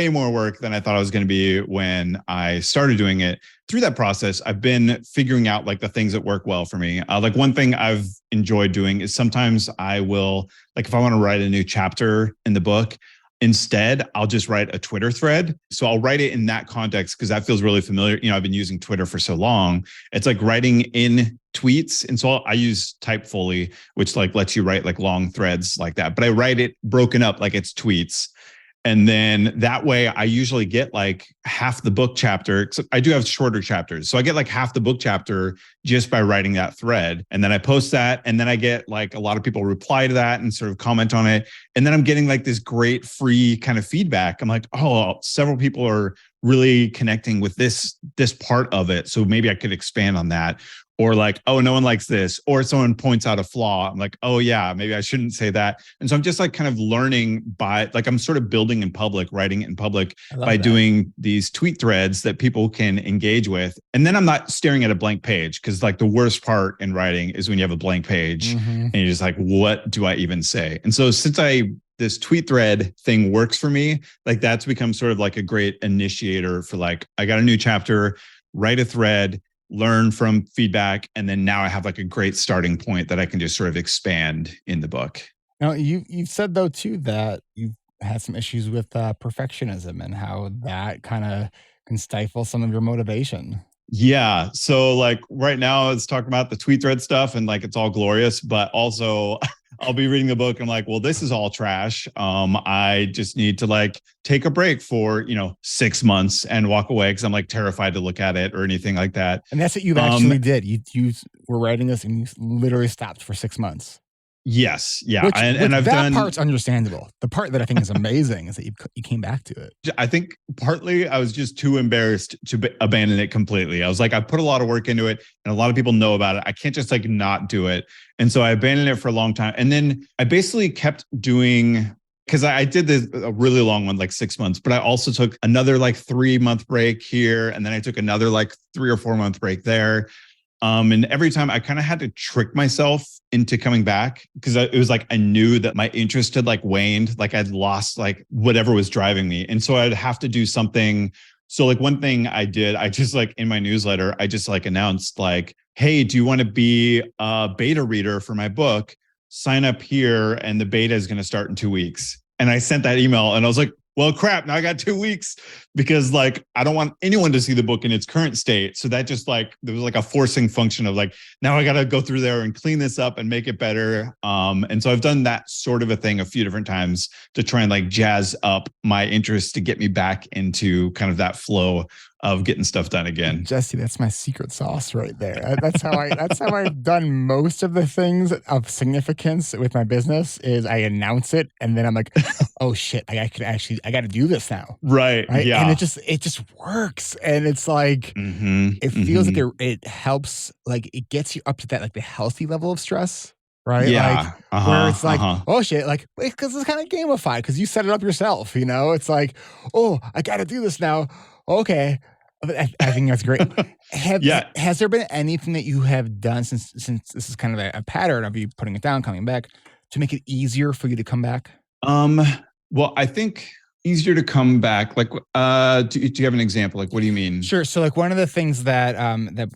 more work than I thought it was going to be when I started doing it. Through that process, I've been figuring out like the things that work well for me. Like one thing I've enjoyed doing is sometimes I will, like if I want to write a new chapter in the book, instead I'll just write a Twitter thread. So I'll write it in that context because that feels really familiar. I've been using Twitter for so long. It's like writing in tweets. And so I use Typefoley, which like lets you write like long threads like that. But I write it broken up like it's tweets. And then that way I usually get like half the book chapter. I do have shorter chapters. So I get like half the book chapter just by writing that thread. And then I post that. And then I get like a lot of people reply to that and sort of comment on it. And then I'm getting like this great free kind of feedback. I'm like, oh, several people are really connecting with this part of it. So maybe I could expand on that. Or like, oh, no one likes this, or someone points out a flaw. I'm like, oh yeah, maybe I shouldn't say that. And so I'm just like kind of learning by, like, I'm sort of building in public, writing it in public by doing these tweet threads that people can engage with. And then I'm not staring at a blank page, because like the worst part in writing is when you have a blank page and you're just like, what do I even say? And so since this tweet thread thing works for me, like that's become sort of like a great initiator for like, I got a new chapter, write a thread, learn from feedback, and then now I have like a great starting point that I can just sort of expand in the book. Now, you've said though too that you've had some issues with perfectionism and how that kind of can stifle some of your motivation. Yeah. So like right now it's talking about the tweet thread stuff and like it's all glorious, but also I'll be reading the book and I'm like, well, this is all trash. I just need to like take a break for, 6 months and walk away because I'm like terrified to look at it or anything like that. And that's what you actually did. You were writing this and you literally stopped for 6 months. Yes. Yeah. Which, and I've that done part's understandable. The part that I think is amazing is that you came back to it. I think partly I was just too embarrassed to abandon it completely. I was like, I put a lot of work into it and a lot of people know about it. I can't just like not do it. And so I abandoned it for a long time. And then I basically kept doing, because I did this a really long one, like 6 months, but I also took another like 3-month break here. And then I took another like 3 or 4 month break there. And every time I kind of had to trick myself into coming back, because it was like I knew that my interest had like waned, like I'd lost like whatever was driving me. And so I'd have to do something. So like one thing I did, I just like in my newsletter, I just like announced like, hey, do you want to be a beta reader for my book? Sign up here and the beta is going to start in 2 weeks. And I sent that email and I was like, well, crap, now I got 2 weeks because like, I don't want anyone to see the book in its current state. So that just like, there was like a forcing function of like, now I got to go through there and clean this up and make it better. And so I've done that sort of a thing a few different times to try and like jazz up my interest to get me back into kind of that flow of getting stuff done again. Jesse, that's my secret sauce right there. That's how I've done most of the things of significance with my business is I announce it and then I'm like, oh shit, I got to do this now. Right. Yeah. And it just works. And it's like, it feels like it helps, like it gets you up to that, like the healthy level of stress. Right. Yeah. Like where it's like, oh shit, like, because it's kind of gamified because you set it up yourself, it's like, oh, I got to do this now. Okay. I think that's great. Has there been anything that you have done since this is kind of a pattern of you putting it down, coming back to make it easier for you to come back? Well, I think easier to come back. Like, do you have an example? Like, what do you mean? Sure. So like one of the things that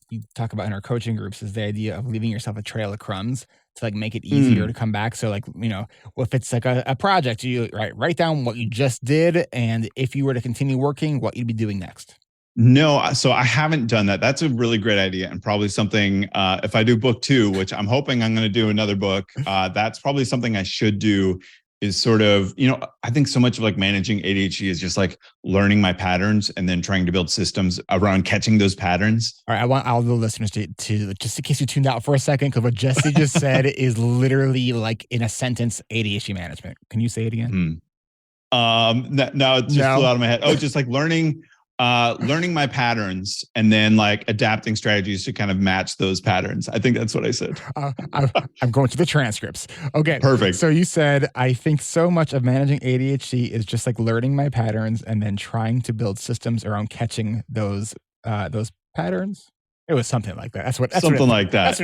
we talk about in our coaching groups is the idea of leaving yourself a trail of crumbs to like make it easier to come back. So like, if it's like a project, you write down what you just did. And if you were to continue working, what you'd be doing next. No, so I haven't done that. That's a really great idea and probably something, if I do book 2, which I'm hoping I'm going to do another book, that's probably something I should do is sort of, I think so much of like managing ADHD is just like learning my patterns and then trying to build systems around catching those patterns. All right. I want all the listeners to just in case you tuned out for a second, because what Jesse just said is literally like in a sentence, ADHD management. Can you say it again? No, it just flew out of my head. Oh, just like learning my patterns and then like adapting strategies to kind of match those patterns. I think that's what I said. I'm going to the transcripts. Okay. Perfect. So you said, I think so much of managing ADHD is just like learning my patterns and then trying to build systems around catching those patterns. It was something like that. That's what I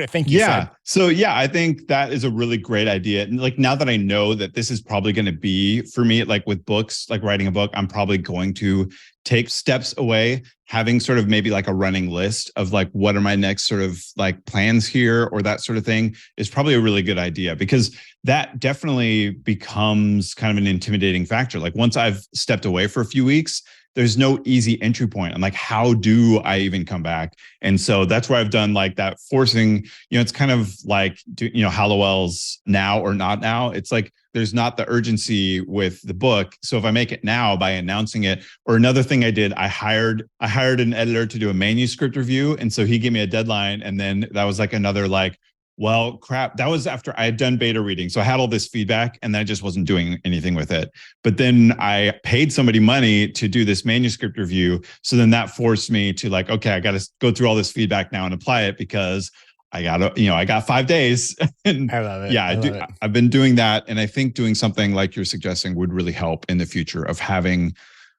think you said. So yeah, I think that is a really great idea. And like now that I know that this is probably going to be for me, like with books, like writing a book, I'm probably going to take steps away, having sort of maybe like a running list of like, what are my next sort of like plans here or that sort of thing is probably a really good idea, because that definitely becomes kind of an intimidating factor. Like once I've stepped away for a few weeks, there's no easy entry point. I'm like, how do I even come back? And so that's where I've done like that forcing, it's kind of like, Hallowell's Now or Not Now. It's like, there's not the urgency with the book. So if I make it now by announcing it, or another thing I did, I hired an editor to do a manuscript review. And so he gave me a deadline. And then that was like another like, well, crap, that was after I had done beta reading. So I had all this feedback and I just wasn't doing anything with it. But then I paid somebody money to do this manuscript review. So then that forced me to like, okay, I got to go through all this feedback now and apply it because I got 5 days. And I love it. Yeah, I do. I've been doing that. And I think doing something like you're suggesting would really help in the future of having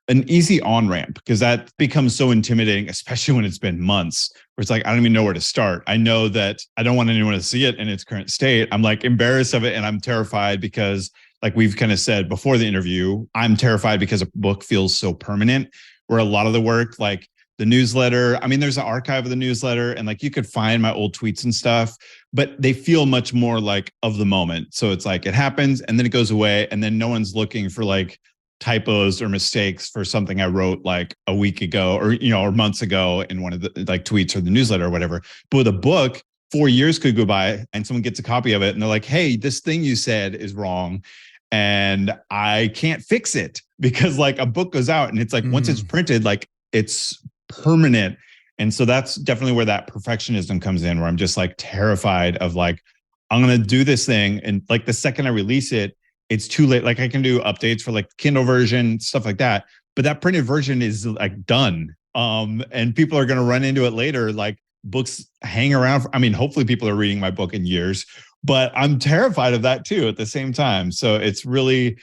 an easy on-ramp, because that becomes so intimidating, especially when it's been months, where it's like, I don't even know where to start. I know that I don't want anyone to see it in its current state. I'm like embarrassed of it. And I'm terrified because, like we've kind of said before the interview, I'm terrified because a book feels so permanent, where a lot of the work, like the newsletter, I mean, there's an archive of the newsletter and like you could find my old tweets and stuff, but they feel much more like of the moment. So it's like it happens and then it goes away, and then no one's looking for like typos or mistakes for something I wrote like a week ago or months ago in one of the like tweets or the newsletter or whatever. But with a book, 4 years could go by and someone gets a copy of it and they're like, hey, this thing you said is wrong and I can't fix it, because like a book goes out and it's like once it's printed, like it's permanent. And so that's definitely where that perfectionism comes in, where I'm just like terrified of like, I'm going to do this thing. And like the second I release it, it's too late. Like I can do updates for like Kindle version, stuff like that. But that printed version is like done. And people are going to run into it later. Like books hang around. Hopefully people are reading my book in years, but I'm terrified of that too at the same time. So it's really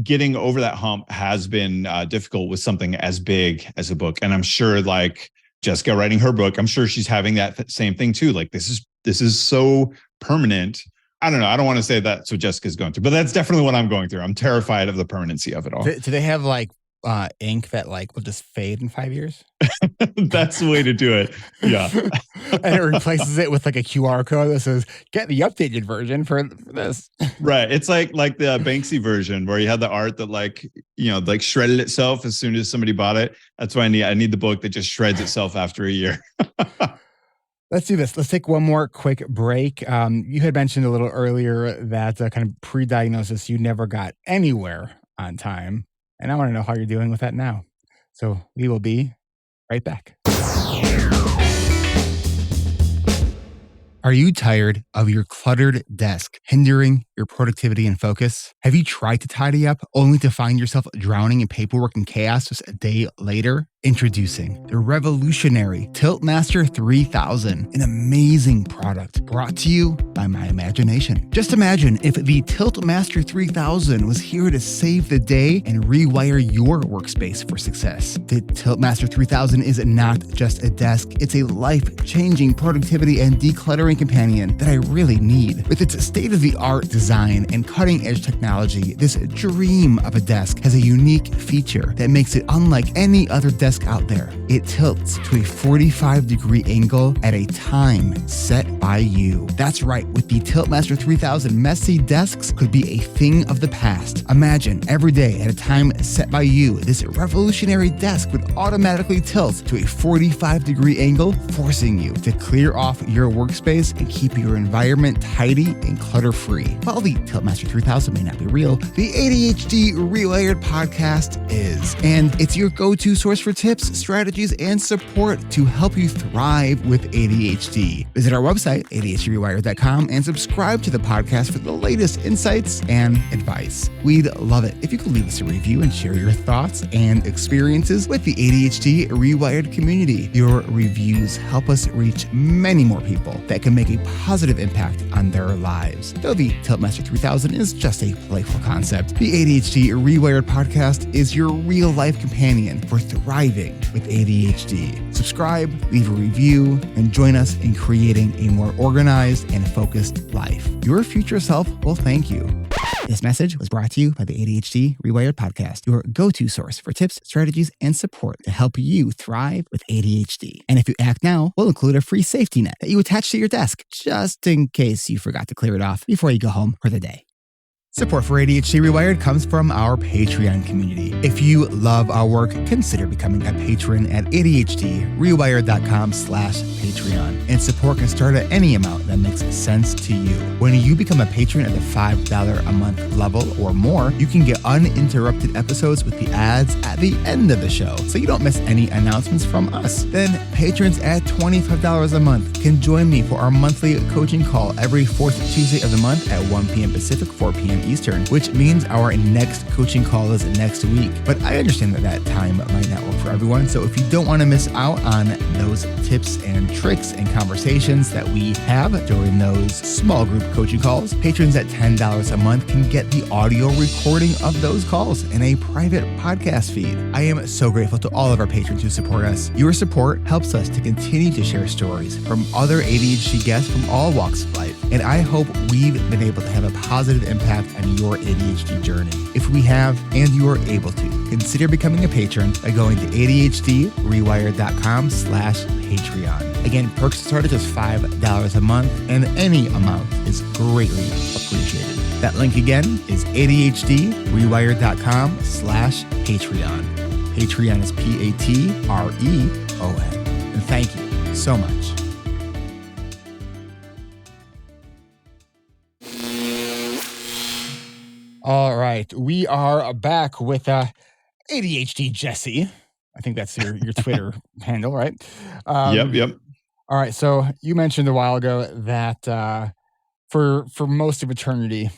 getting over that hump has been difficult with something as big as a book. And I'm sure like Jessica writing her book, I'm sure she's having that same thing too. Like this is so permanent. I don't know. I don't want to say that's what Jessica's going through, but that's definitely what I'm going through. I'm terrified of the permanency of it all. Do they have like ink that like will just fade in 5 years? That's the way to do it. Yeah. And it replaces it with like a QR code that says, get the updated version for this. Right. It's like the Banksy version where you had the art that like shredded itself as soon as somebody bought it. That's why I need the book that just shreds itself after a year. Let's do this. Let's take one more quick break. You had mentioned a little earlier that kind of pre-diagnosis, you never got anywhere on time. And I want to know how you're doing with that now. So we will be right back. Are you tired of your cluttered desk hindering your productivity and focus? Have you tried to tidy up only to find yourself drowning in paperwork and chaos just a day later? Introducing the revolutionary Tiltmaster 3000, an amazing product brought to you by my imagination. Just imagine if the Tiltmaster 3000 was here to save the day and rewire your workspace for success. The Tiltmaster 3000 is not just a desk, it's a life-changing productivity and decluttering companion that I really need. With its state-of-the-art design and cutting-edge technology, this dream of a desk has a unique feature that makes it unlike any other desk out there. It tilts to a 45-degree angle at a time set by you. That's right, with the Tiltmaster 3000, messy desks could be a thing of the past. Imagine every day at a time set by you, this revolutionary desk would automatically tilt to a 45-degree angle, forcing you to clear off your workspace and keep your environment tidy and clutter-free. While the Tiltmaster 3000 may not be real, the ADHD Rewired podcast is. And it's your go-to source for tips, strategies, and support to help you thrive with ADHD. Visit our website, ADHDrewired.com, and subscribe to the podcast for the latest insights and advice. We'd love it if you could leave us a review and share your thoughts and experiences with the ADHD Rewired community. Your reviews help us reach many more people that can make a positive impact on their lives. Though the Tiltmaster 3000 is just a playful concept, the ADHD Rewired podcast is your real-life companion for thriving with ADHD. Subscribe, leave a review, and join us in creating a more organized and focused life. Your future self will thank you. This message was brought to you by the ADHD Rewired podcast, your go-to source for tips, strategies, and support to help you thrive with ADHD. And if you act now, we'll include a free safety net that you attach to your desk, just in case you forgot to clear it off before you go home for the day. Support for ADHD Rewired comes from our Patreon community. If you love our work, consider becoming a patron at ADHDrewired.com/Patreon. And support can start at any amount that makes sense to you. When you become a patron at the $5 a month level or more, you can get uninterrupted episodes with the ads at the end of the show, so you don't miss any announcements from us. Then patrons at $25 a month can join me for our monthly coaching call every fourth Tuesday of the month at 1 p.m. Pacific, 4 p.m. Eastern, which means our next coaching call is next week. But I understand that time might not work for everyone. So if you don't want to miss out on those tips and tricks and conversations that we have during those small group coaching calls, patrons at $10 a month can get the audio recording of those calls in a private podcast feed. I am so grateful to all of our patrons who support us. Your support helps us to continue to share stories from other ADHD guests from all walks of life. And I hope we've been able to have a positive impact on your ADHD journey. If we have, and you are able to, consider becoming a patron by going to ADHDrewired.com/Patreon. Again, perks start at just $5 a month, and any amount is greatly appreciated. That link again is ADHDrewired.com/Patreon. Patreon is Patreon. And thank you so much. All right, we are back with ADHD Jesse. I think that's your Twitter handle, right? Yep. All right, so you mentioned a while ago that for most of eternity,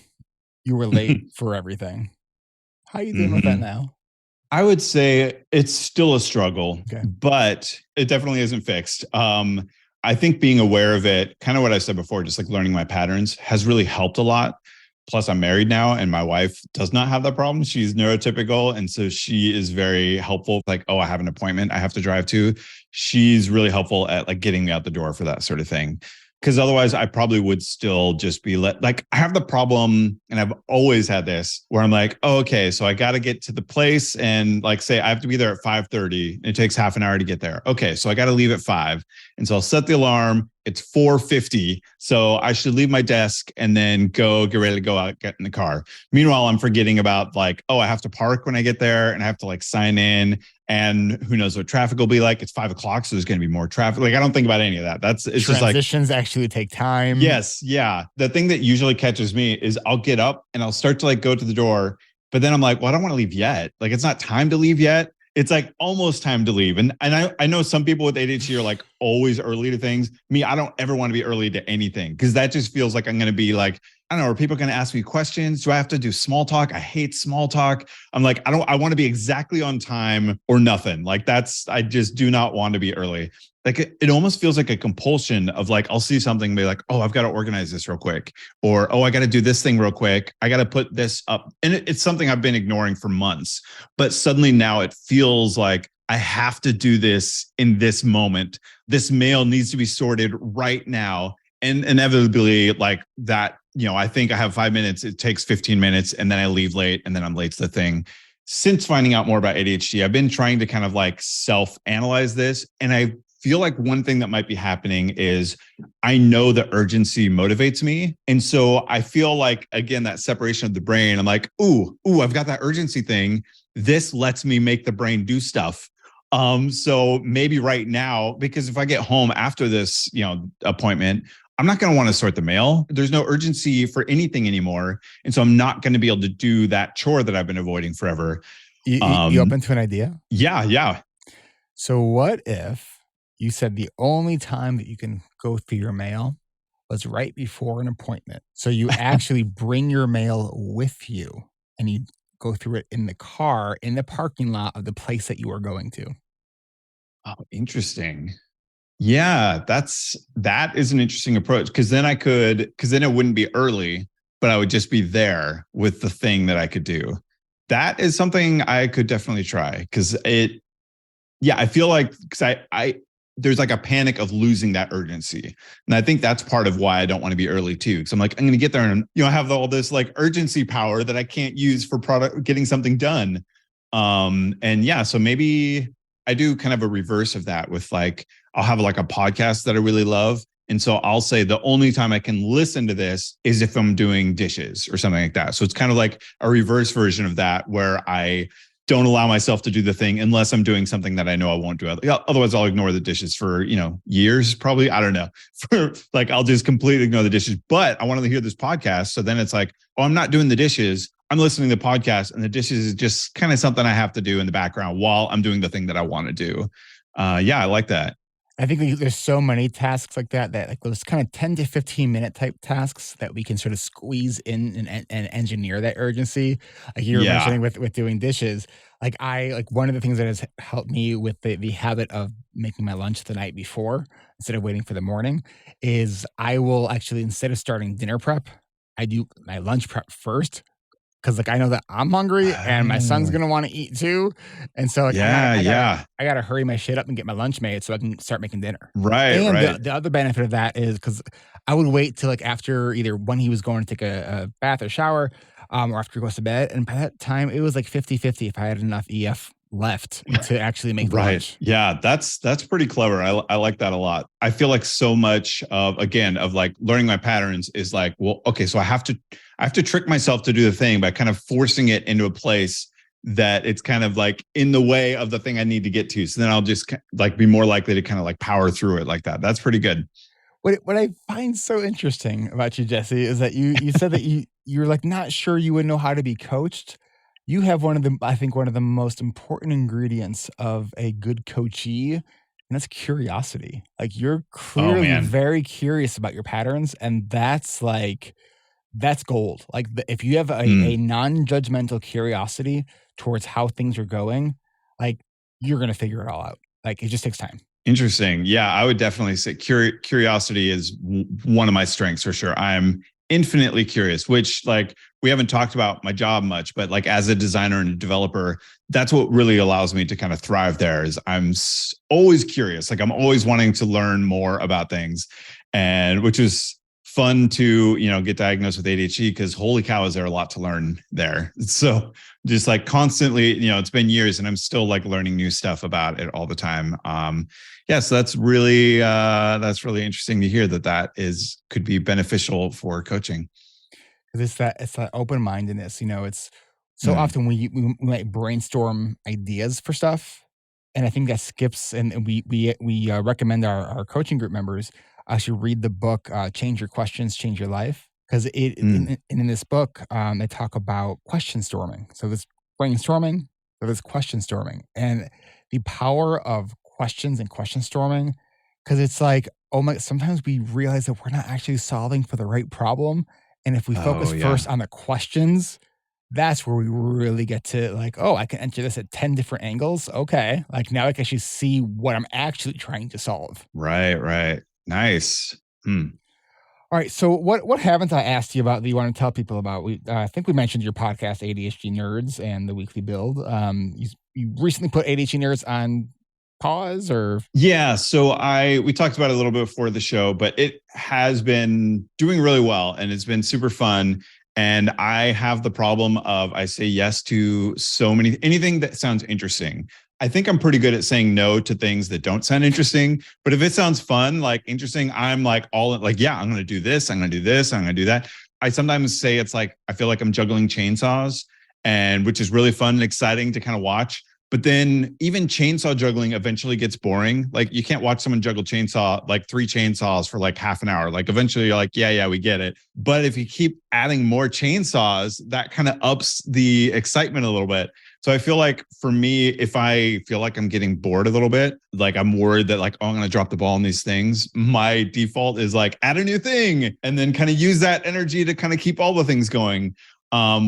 you were late for everything. How are you doing with that now? I would say it's still a struggle, Okay. but it definitely isn't fixed. I think being aware of it, kind of what I said before, just like learning my patterns has really helped a lot. Plus, I'm married now and my wife does not have that problem. She's neurotypical. And so she is very helpful. Like, oh, I have an appointment I have to drive to. She's really helpful at like getting me out the door for that sort of thing. Because otherwise I probably would still just be like, I have the problem, and I've always had this where I'm like, oh, okay, so I got to get to the place and like say I have to be there at 5:30. It takes half an hour to get there. Okay, so I got to leave at 5. And so I'll set the alarm. It's 4:50. So I should leave my desk and then get ready to go out, get in the car. Meanwhile, I'm forgetting about like, oh, I have to park when I get there and I have to like sign in. And who knows what traffic will be like. It's 5 o'clock, so there's going to be more traffic. Like, I don't think about any of that. It's just like transitions actually take time. Yes. Yeah. The thing that usually catches me is I'll get up and I'll start to like go to the door, but then I'm like, well, I don't want to leave yet. Like, it's not time to leave yet. It's like almost time to leave. And I know some people with ADHD are like always early to things. Me, I don't ever want to be early to anything because that just feels like I'm going to be like, I don't know, are people going to ask me questions? Do I have to do small talk? I hate small talk. I'm like, I want to be exactly on time or nothing. Like I just do not want to be early. Like it almost feels like a compulsion of like, I'll see something and be like, oh, I've got to organize this real quick. Or, oh, I got to do this thing real quick. I got to put this up. And it's something I've been ignoring for months, but suddenly now it feels like I have to do this in this moment. This mail needs to be sorted right now. And inevitably like that, I think I have 5 minutes. It takes 15 minutes and then I leave late and then I'm late to the thing. Since finding out more about ADHD, I've been trying to kind of like self-analyze this. And I feel like one thing that might be happening is I know the urgency motivates me. And so I feel like, again, that separation of the brain, I'm like, ooh, I've got that urgency thing. This lets me make the brain do stuff. So maybe right now, because if I get home after this, appointment, I'm not going to want to sort the mail. There's no urgency for anything anymore. And so I'm not going to be able to do that chore that I've been avoiding forever. You open to an idea? Yeah. So what if you said the only time that you can go through your mail was right before an appointment? So you actually bring your mail with you and you go through it in the car, in the parking lot of the place that you are going to. Oh, interesting. Yeah, that is an interesting approach because then it wouldn't be early, but I would just be there with the thing that I could do. That is something I could definitely try because I feel like because there's like a panic of losing that urgency. And I think that's part of why I don't want to be early too. Cause I'm like, I'm going to get there and, have all this like urgency power that I can't use for getting something done. So maybe I do kind of a reverse of that with like, I'll have like a podcast that I really love And so I'll say the only time I can listen to this is if I'm doing dishes or something like that. So it's kind of like a reverse version of that, where I don't allow myself to do the thing unless I'm doing something that I know I won't do. Otherwise, I'll ignore the dishes for, years, probably. I don't know. For like, I'll just completely ignore the dishes. But I wanted to hear this podcast. So then it's like, oh, I'm not doing the dishes. I'm listening to the podcast, and the dishes is just kind of something I have to do in the background while I'm doing the thing that I want to do. Yeah, I like that. I think there's so many tasks like that like those kind of 10 to 15-minute type tasks that we can sort of squeeze in and engineer that urgency. Like you were Yeah. mentioning with doing dishes. Like one of the things that has helped me with the habit of making my lunch the night before instead of waiting for the morning is I will actually, instead of starting dinner prep, I do my lunch prep first. 'Cause, like, I know that I'm hungry and my son's Oh, gonna wanna eat too, and so, like, yeah, yeah. I gotta hurry my shit up and get my lunch made so I can start making dinner. Right, And right. the other benefit of that is because I would wait till, like, after either when he was going to take a bath or shower, or after he goes to bed, and by that time, it was, like, 50-50 if I had enough EF left to actually make the Right. lunch. Yeah, that's pretty clever. I like that a lot. I feel like so much of, again, of like learning my patterns is like, well, okay, so I have to trick myself to do the thing by kind of forcing it into a place that it's kind of like in the way of the thing I need to get to. So then I'll just like be more likely to kind of like power through it like that. That's pretty good. What I find so interesting about you, Jesse, is that you said that you're, like, not sure you would know how to be coached. You have one of the most important ingredients of a good coachee, and that's curiosity. Like, you're Oh clearly man. very curious about your patterns, and that's gold. Like, if you have a Hmm. non-judgmental curiosity towards how things are going, like, you're gonna figure it all out. Like, it just takes time. Interesting. Yeah, I would definitely say curiosity is one of my strengths for sure. I'm infinitely curious, which like we haven't talked about my job much, but like as a designer and a developer, that's what really allows me to kind of thrive there is always curious. Like I'm always wanting to learn more about things, and which is fun to, get diagnosed with ADHD because holy cow, is there a lot to learn there. So just like constantly, it's been years and I'm still like learning new stuff about it all the time. Yeah, so that's really interesting to hear that could be beneficial for coaching. 'Cause it's that open-mindedness, it's so Mm, often we might brainstorm ideas for stuff, and I think that skips and we recommend our coaching group members actually read the book, Change Your Questions, Change Your Life, 'cause mm. in this book, they talk about question storming. So there's brainstorming, so there's question storming, and the power of questions and question storming, 'cause it's like, oh my sometimes we realize that we're not actually solving for the right problem, and if we focus Oh yeah. first on the questions, that's where we really get to like, "Oh, I can enter this at 10 different angles. Okay. Like, now I can actually see what I'm actually trying to solve." Right, right. Nice. Hmm. Alright, so what haven't I asked you about that you wanna tell people about? I think we mentioned your podcast, ADHD Nerds and the Weekly Build. You recently put ADHD Nerds on pause or Yeah, so we talked about it a little bit before the show, but it has been doing really well and it's been super fun. And I have the problem of I say yes to anything that sounds interesting. I think I'm pretty good at saying no to things that don't sound interesting, but if it sounds fun, like interesting, I'm like all in, like, yeah, I'm going to do this, I'm going to do this, I'm going to do that. I sometimes say it's like I feel like I'm juggling chainsaws, and which is really fun and exciting to kind of watch. But then even chainsaw juggling eventually gets boring. Like you can't watch someone juggle like three chainsaws for like half an hour. Like eventually you're like, yeah, we get it. But if you keep adding more chainsaws, that kind of ups the excitement a little bit. So I feel like for me, if I feel like I'm getting bored a little bit, like I'm worried that like, oh, I'm going to drop the ball on these things, my default is like add a new thing and then kind of use that energy to kind of keep all the things going.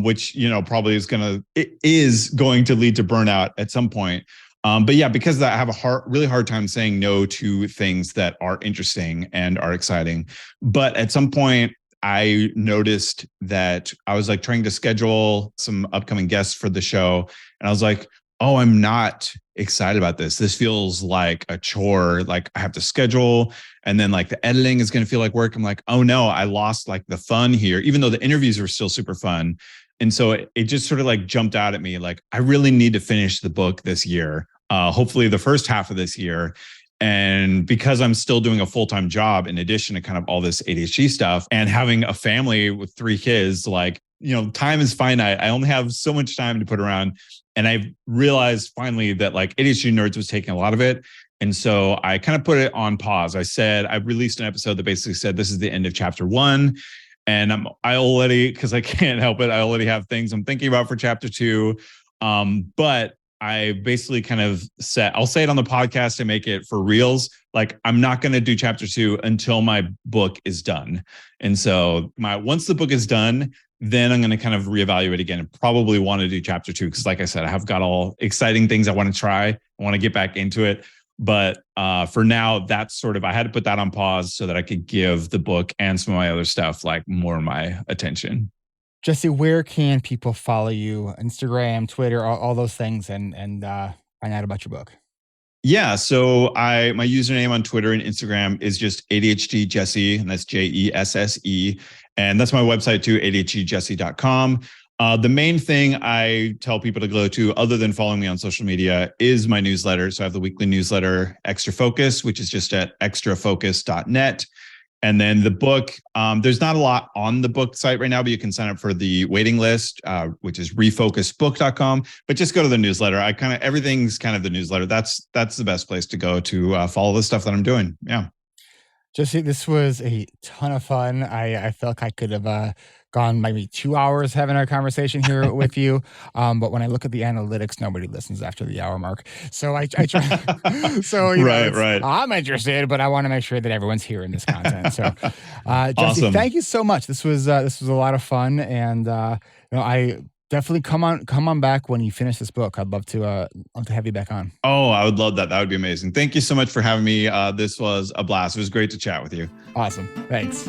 Which probably is going to lead to burnout at some point. But yeah, because of that, I have really hard time saying no to things that are interesting and are exciting. But at some point, I noticed that I was like trying to schedule some upcoming guests for the show, and I was like, oh, I'm not excited about this. This feels like a chore. Like I have to schedule, and then like the editing is going to feel like work. I'm like, oh no, I lost like the fun here, even though the interviews were still super fun. And so it just sort of like jumped out at me. Like I really need to finish the book this year. Hopefully the first half of this year. And because I'm still doing a full-time job in addition to kind of all this ADHD stuff and having a family with 3 kids, like, time is finite. I only have so much time to put around. And I realized finally that like ADHD Nerds was taking a lot of it. And so I kind of put it on pause. I released an episode that basically said, this is the end of chapter 1. And I already, because I can't help it, I already have things I'm thinking about for chapter 2. But I basically kind of I'll say it on the podcast to make it for reals. Like, I'm not going to do chapter 2 until my book is done. And so once the book is done, then I'm going to kind of reevaluate again and probably want to do chapter 2. Because like I said, I have got all exciting things I want to try. I want to get back into it. But for now, that's sort of, I had to put that on pause so that I could give the book and some of my other stuff like more of my attention. Jesse, where can people follow you? Instagram, Twitter, all those things, and find out about your book. Yeah. So my username on Twitter and Instagram is just ADHD Jesse, and that's JESSE. And that's my website too, ADHDjesse.com. The main thing I tell people to go to, other than following me on social media, is my newsletter. So I have the weekly newsletter, Extra Focus, which is just at extrafocus.net. And then the book, there's not a lot on the book site right now, but you can sign up for the waiting list, which is refocusbook.com. But just go to the newsletter. Everything's kind of the newsletter. That's the best place to go to follow the stuff that I'm doing. Yeah. Jesse, this was a ton of fun. I felt like I could have gone maybe 2 hours having our conversation here with you. But when I look at the analytics, nobody listens after the hour mark. So I try. So right. I'm interested, but I want to make sure that everyone's hearing this content. So, Jesse, awesome. Thank you so much. This was a lot of fun, and I definitely come on back when you finish this book. I'd love to have you back on. Oh, I would love that. That would be amazing. Thank you so much for having me. This was a blast. It was great to chat with you. Awesome. Thanks.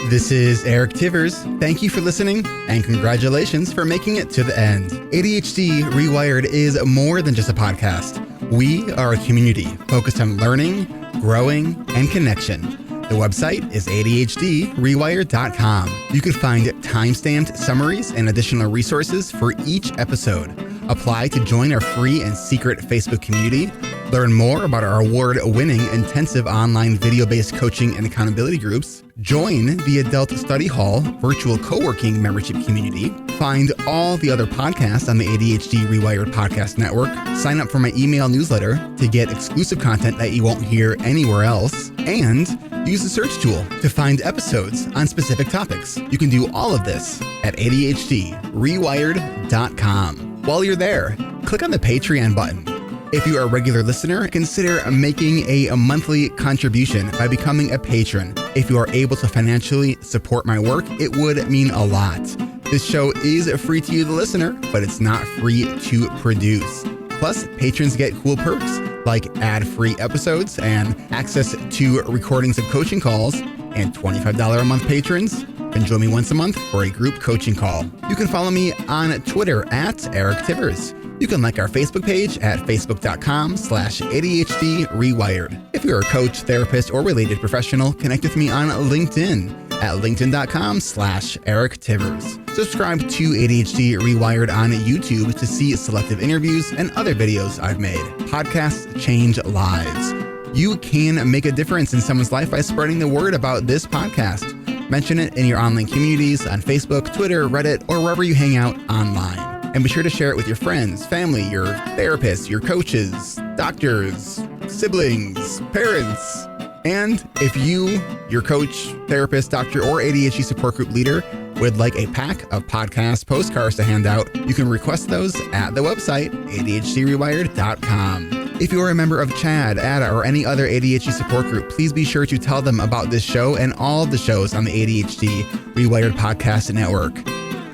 This is Eric Tivers. Thank you for listening, and congratulations for making it to the end. ADHD Rewired is more than just a podcast. We are a community focused on learning, growing, and connection. The website is ADHDrewired.com. You can find time-stamped summaries and additional resources for each episode. Apply to join our free and secret Facebook community. Learn more about our award-winning intensive online video-based coaching and accountability groups. Join the Adult Study Hall virtual co-working membership community. Find all the other podcasts on the ADHD Rewired Podcast Network. Sign up for my email newsletter to get exclusive content that you won't hear anywhere else. And use the search tool to find episodes on specific topics. You can do all of this at ADHDrewired.com. While you're there, click on the Patreon button. If you are a regular listener, consider making a monthly contribution by becoming a patron. If you are able to financially support my work, it would mean a lot. This show is free to you, the listener, but it's not free to produce. Plus, patrons get cool perks like ad-free episodes and access to recordings of coaching calls, and $25 a month patrons can join me once a month for a group coaching call. You can follow me on Twitter at Eric Tivers. You can like our Facebook page at facebook.com/ADHD Rewired. If you're a coach, therapist, or related professional, connect with me on LinkedIn at linkedin.com/Eric Tivers. Subscribe to ADHD Rewired on YouTube to see selective interviews and other videos I've made. Podcasts change lives. You can make a difference in someone's life by spreading the word about this podcast. Mention it in your online communities on Facebook, Twitter, Reddit, or wherever you hang out online. And be sure to share it with your friends, family, your therapists, your coaches, doctors, siblings, parents. And if you, your coach, therapist, doctor, or ADHD support group leader would like a pack of podcast postcards to hand out, you can request those at the website, ADHDrewired.com. If you are a member of CHAD, ADA, or any other ADHD support group, please be sure to tell them about this show and all of the shows on the ADHD Rewired Podcast Network.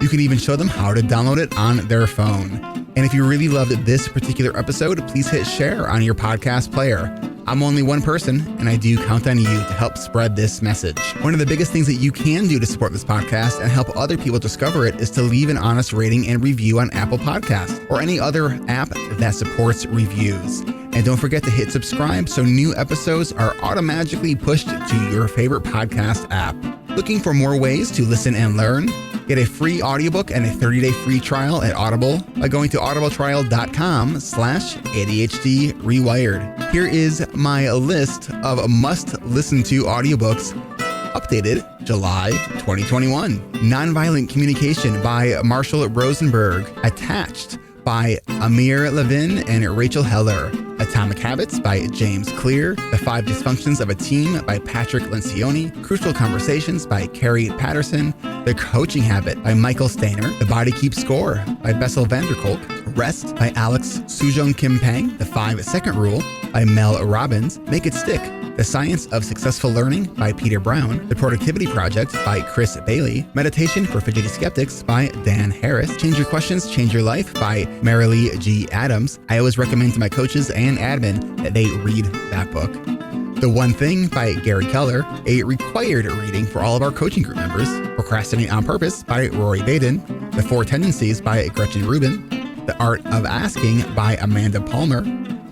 You can even show them how to download it on their phone. And if you really loved this particular episode, please hit share on your podcast player. I'm only one person, and I do count on you to help spread this message. One of the biggest things that you can do to support this podcast and help other people discover it is to leave an honest rating and review on Apple Podcasts or any other app that supports reviews. And don't forget to hit subscribe so new episodes are automatically pushed to your favorite podcast app. Looking for more ways to listen and learn? Get a free audiobook and a 30-day free trial at Audible by going to audibletrial.com/ADHD Rewired. Here is my list of must-listen-to audiobooks updated July 2021. Nonviolent Communication by Marshall Rosenberg. Attached by Amir Levin and Rachel Heller. Atomic Habits by James Clear. The 5 Dysfunctions of a Team by Patrick Lencioni. Crucial Conversations by Carrie Patterson. The Coaching Habit by Michael Stainer. The Body Keeps Score by Bessel van der Kolk. Rest by Alex Sujong Kim Pang. The 5-Second Rule by Mel Robbins. Make It Stick. The Science of Successful Learning by Peter Brown. The Productivity Project by Chris Bailey. Meditation for Fidgety Skeptics by Dan Harris. Change Your Questions, Change Your Life by Marilee G. Adams. I always recommend to my coaches and admin that they read that book. The One Thing by Gary Keller, a required reading for all of our coaching group members. Procrastinate on Purpose by Rory Baden. The 4 Tendencies by Gretchen Rubin. The Art of Asking by Amanda Palmer.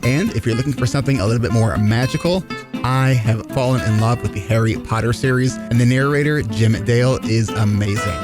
And if you're looking for something a little bit more magical, I have fallen in love with the Harry Potter series, and the narrator, Jim Dale, is amazing.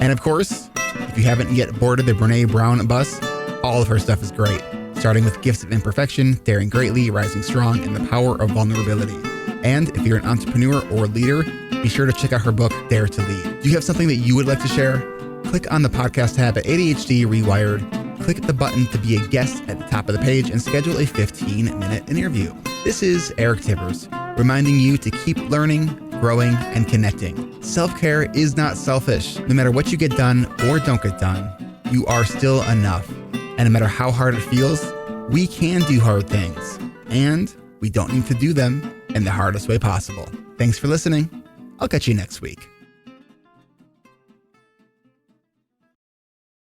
And of course, if you haven't yet boarded the Brene Brown bus, all of her stuff is great, starting with Gifts of Imperfection, Daring Greatly, Rising Strong, and the Power of Vulnerability. And if you're an entrepreneur or leader, be sure to check out her book, Dare to Lead. Do you have something that you would like to share? Click on the podcast tab at ADHD Rewired. Click the button to be a guest at the top of the page and schedule a 15-minute interview. This is Eric Tivers, reminding you to keep learning, growing, and connecting. Self-care is not selfish. No matter what you get done or don't get done, you are still enough. And no matter how hard it feels, we can do hard things. And we don't need to do them in the hardest way possible. Thanks for listening. I'll catch you next week.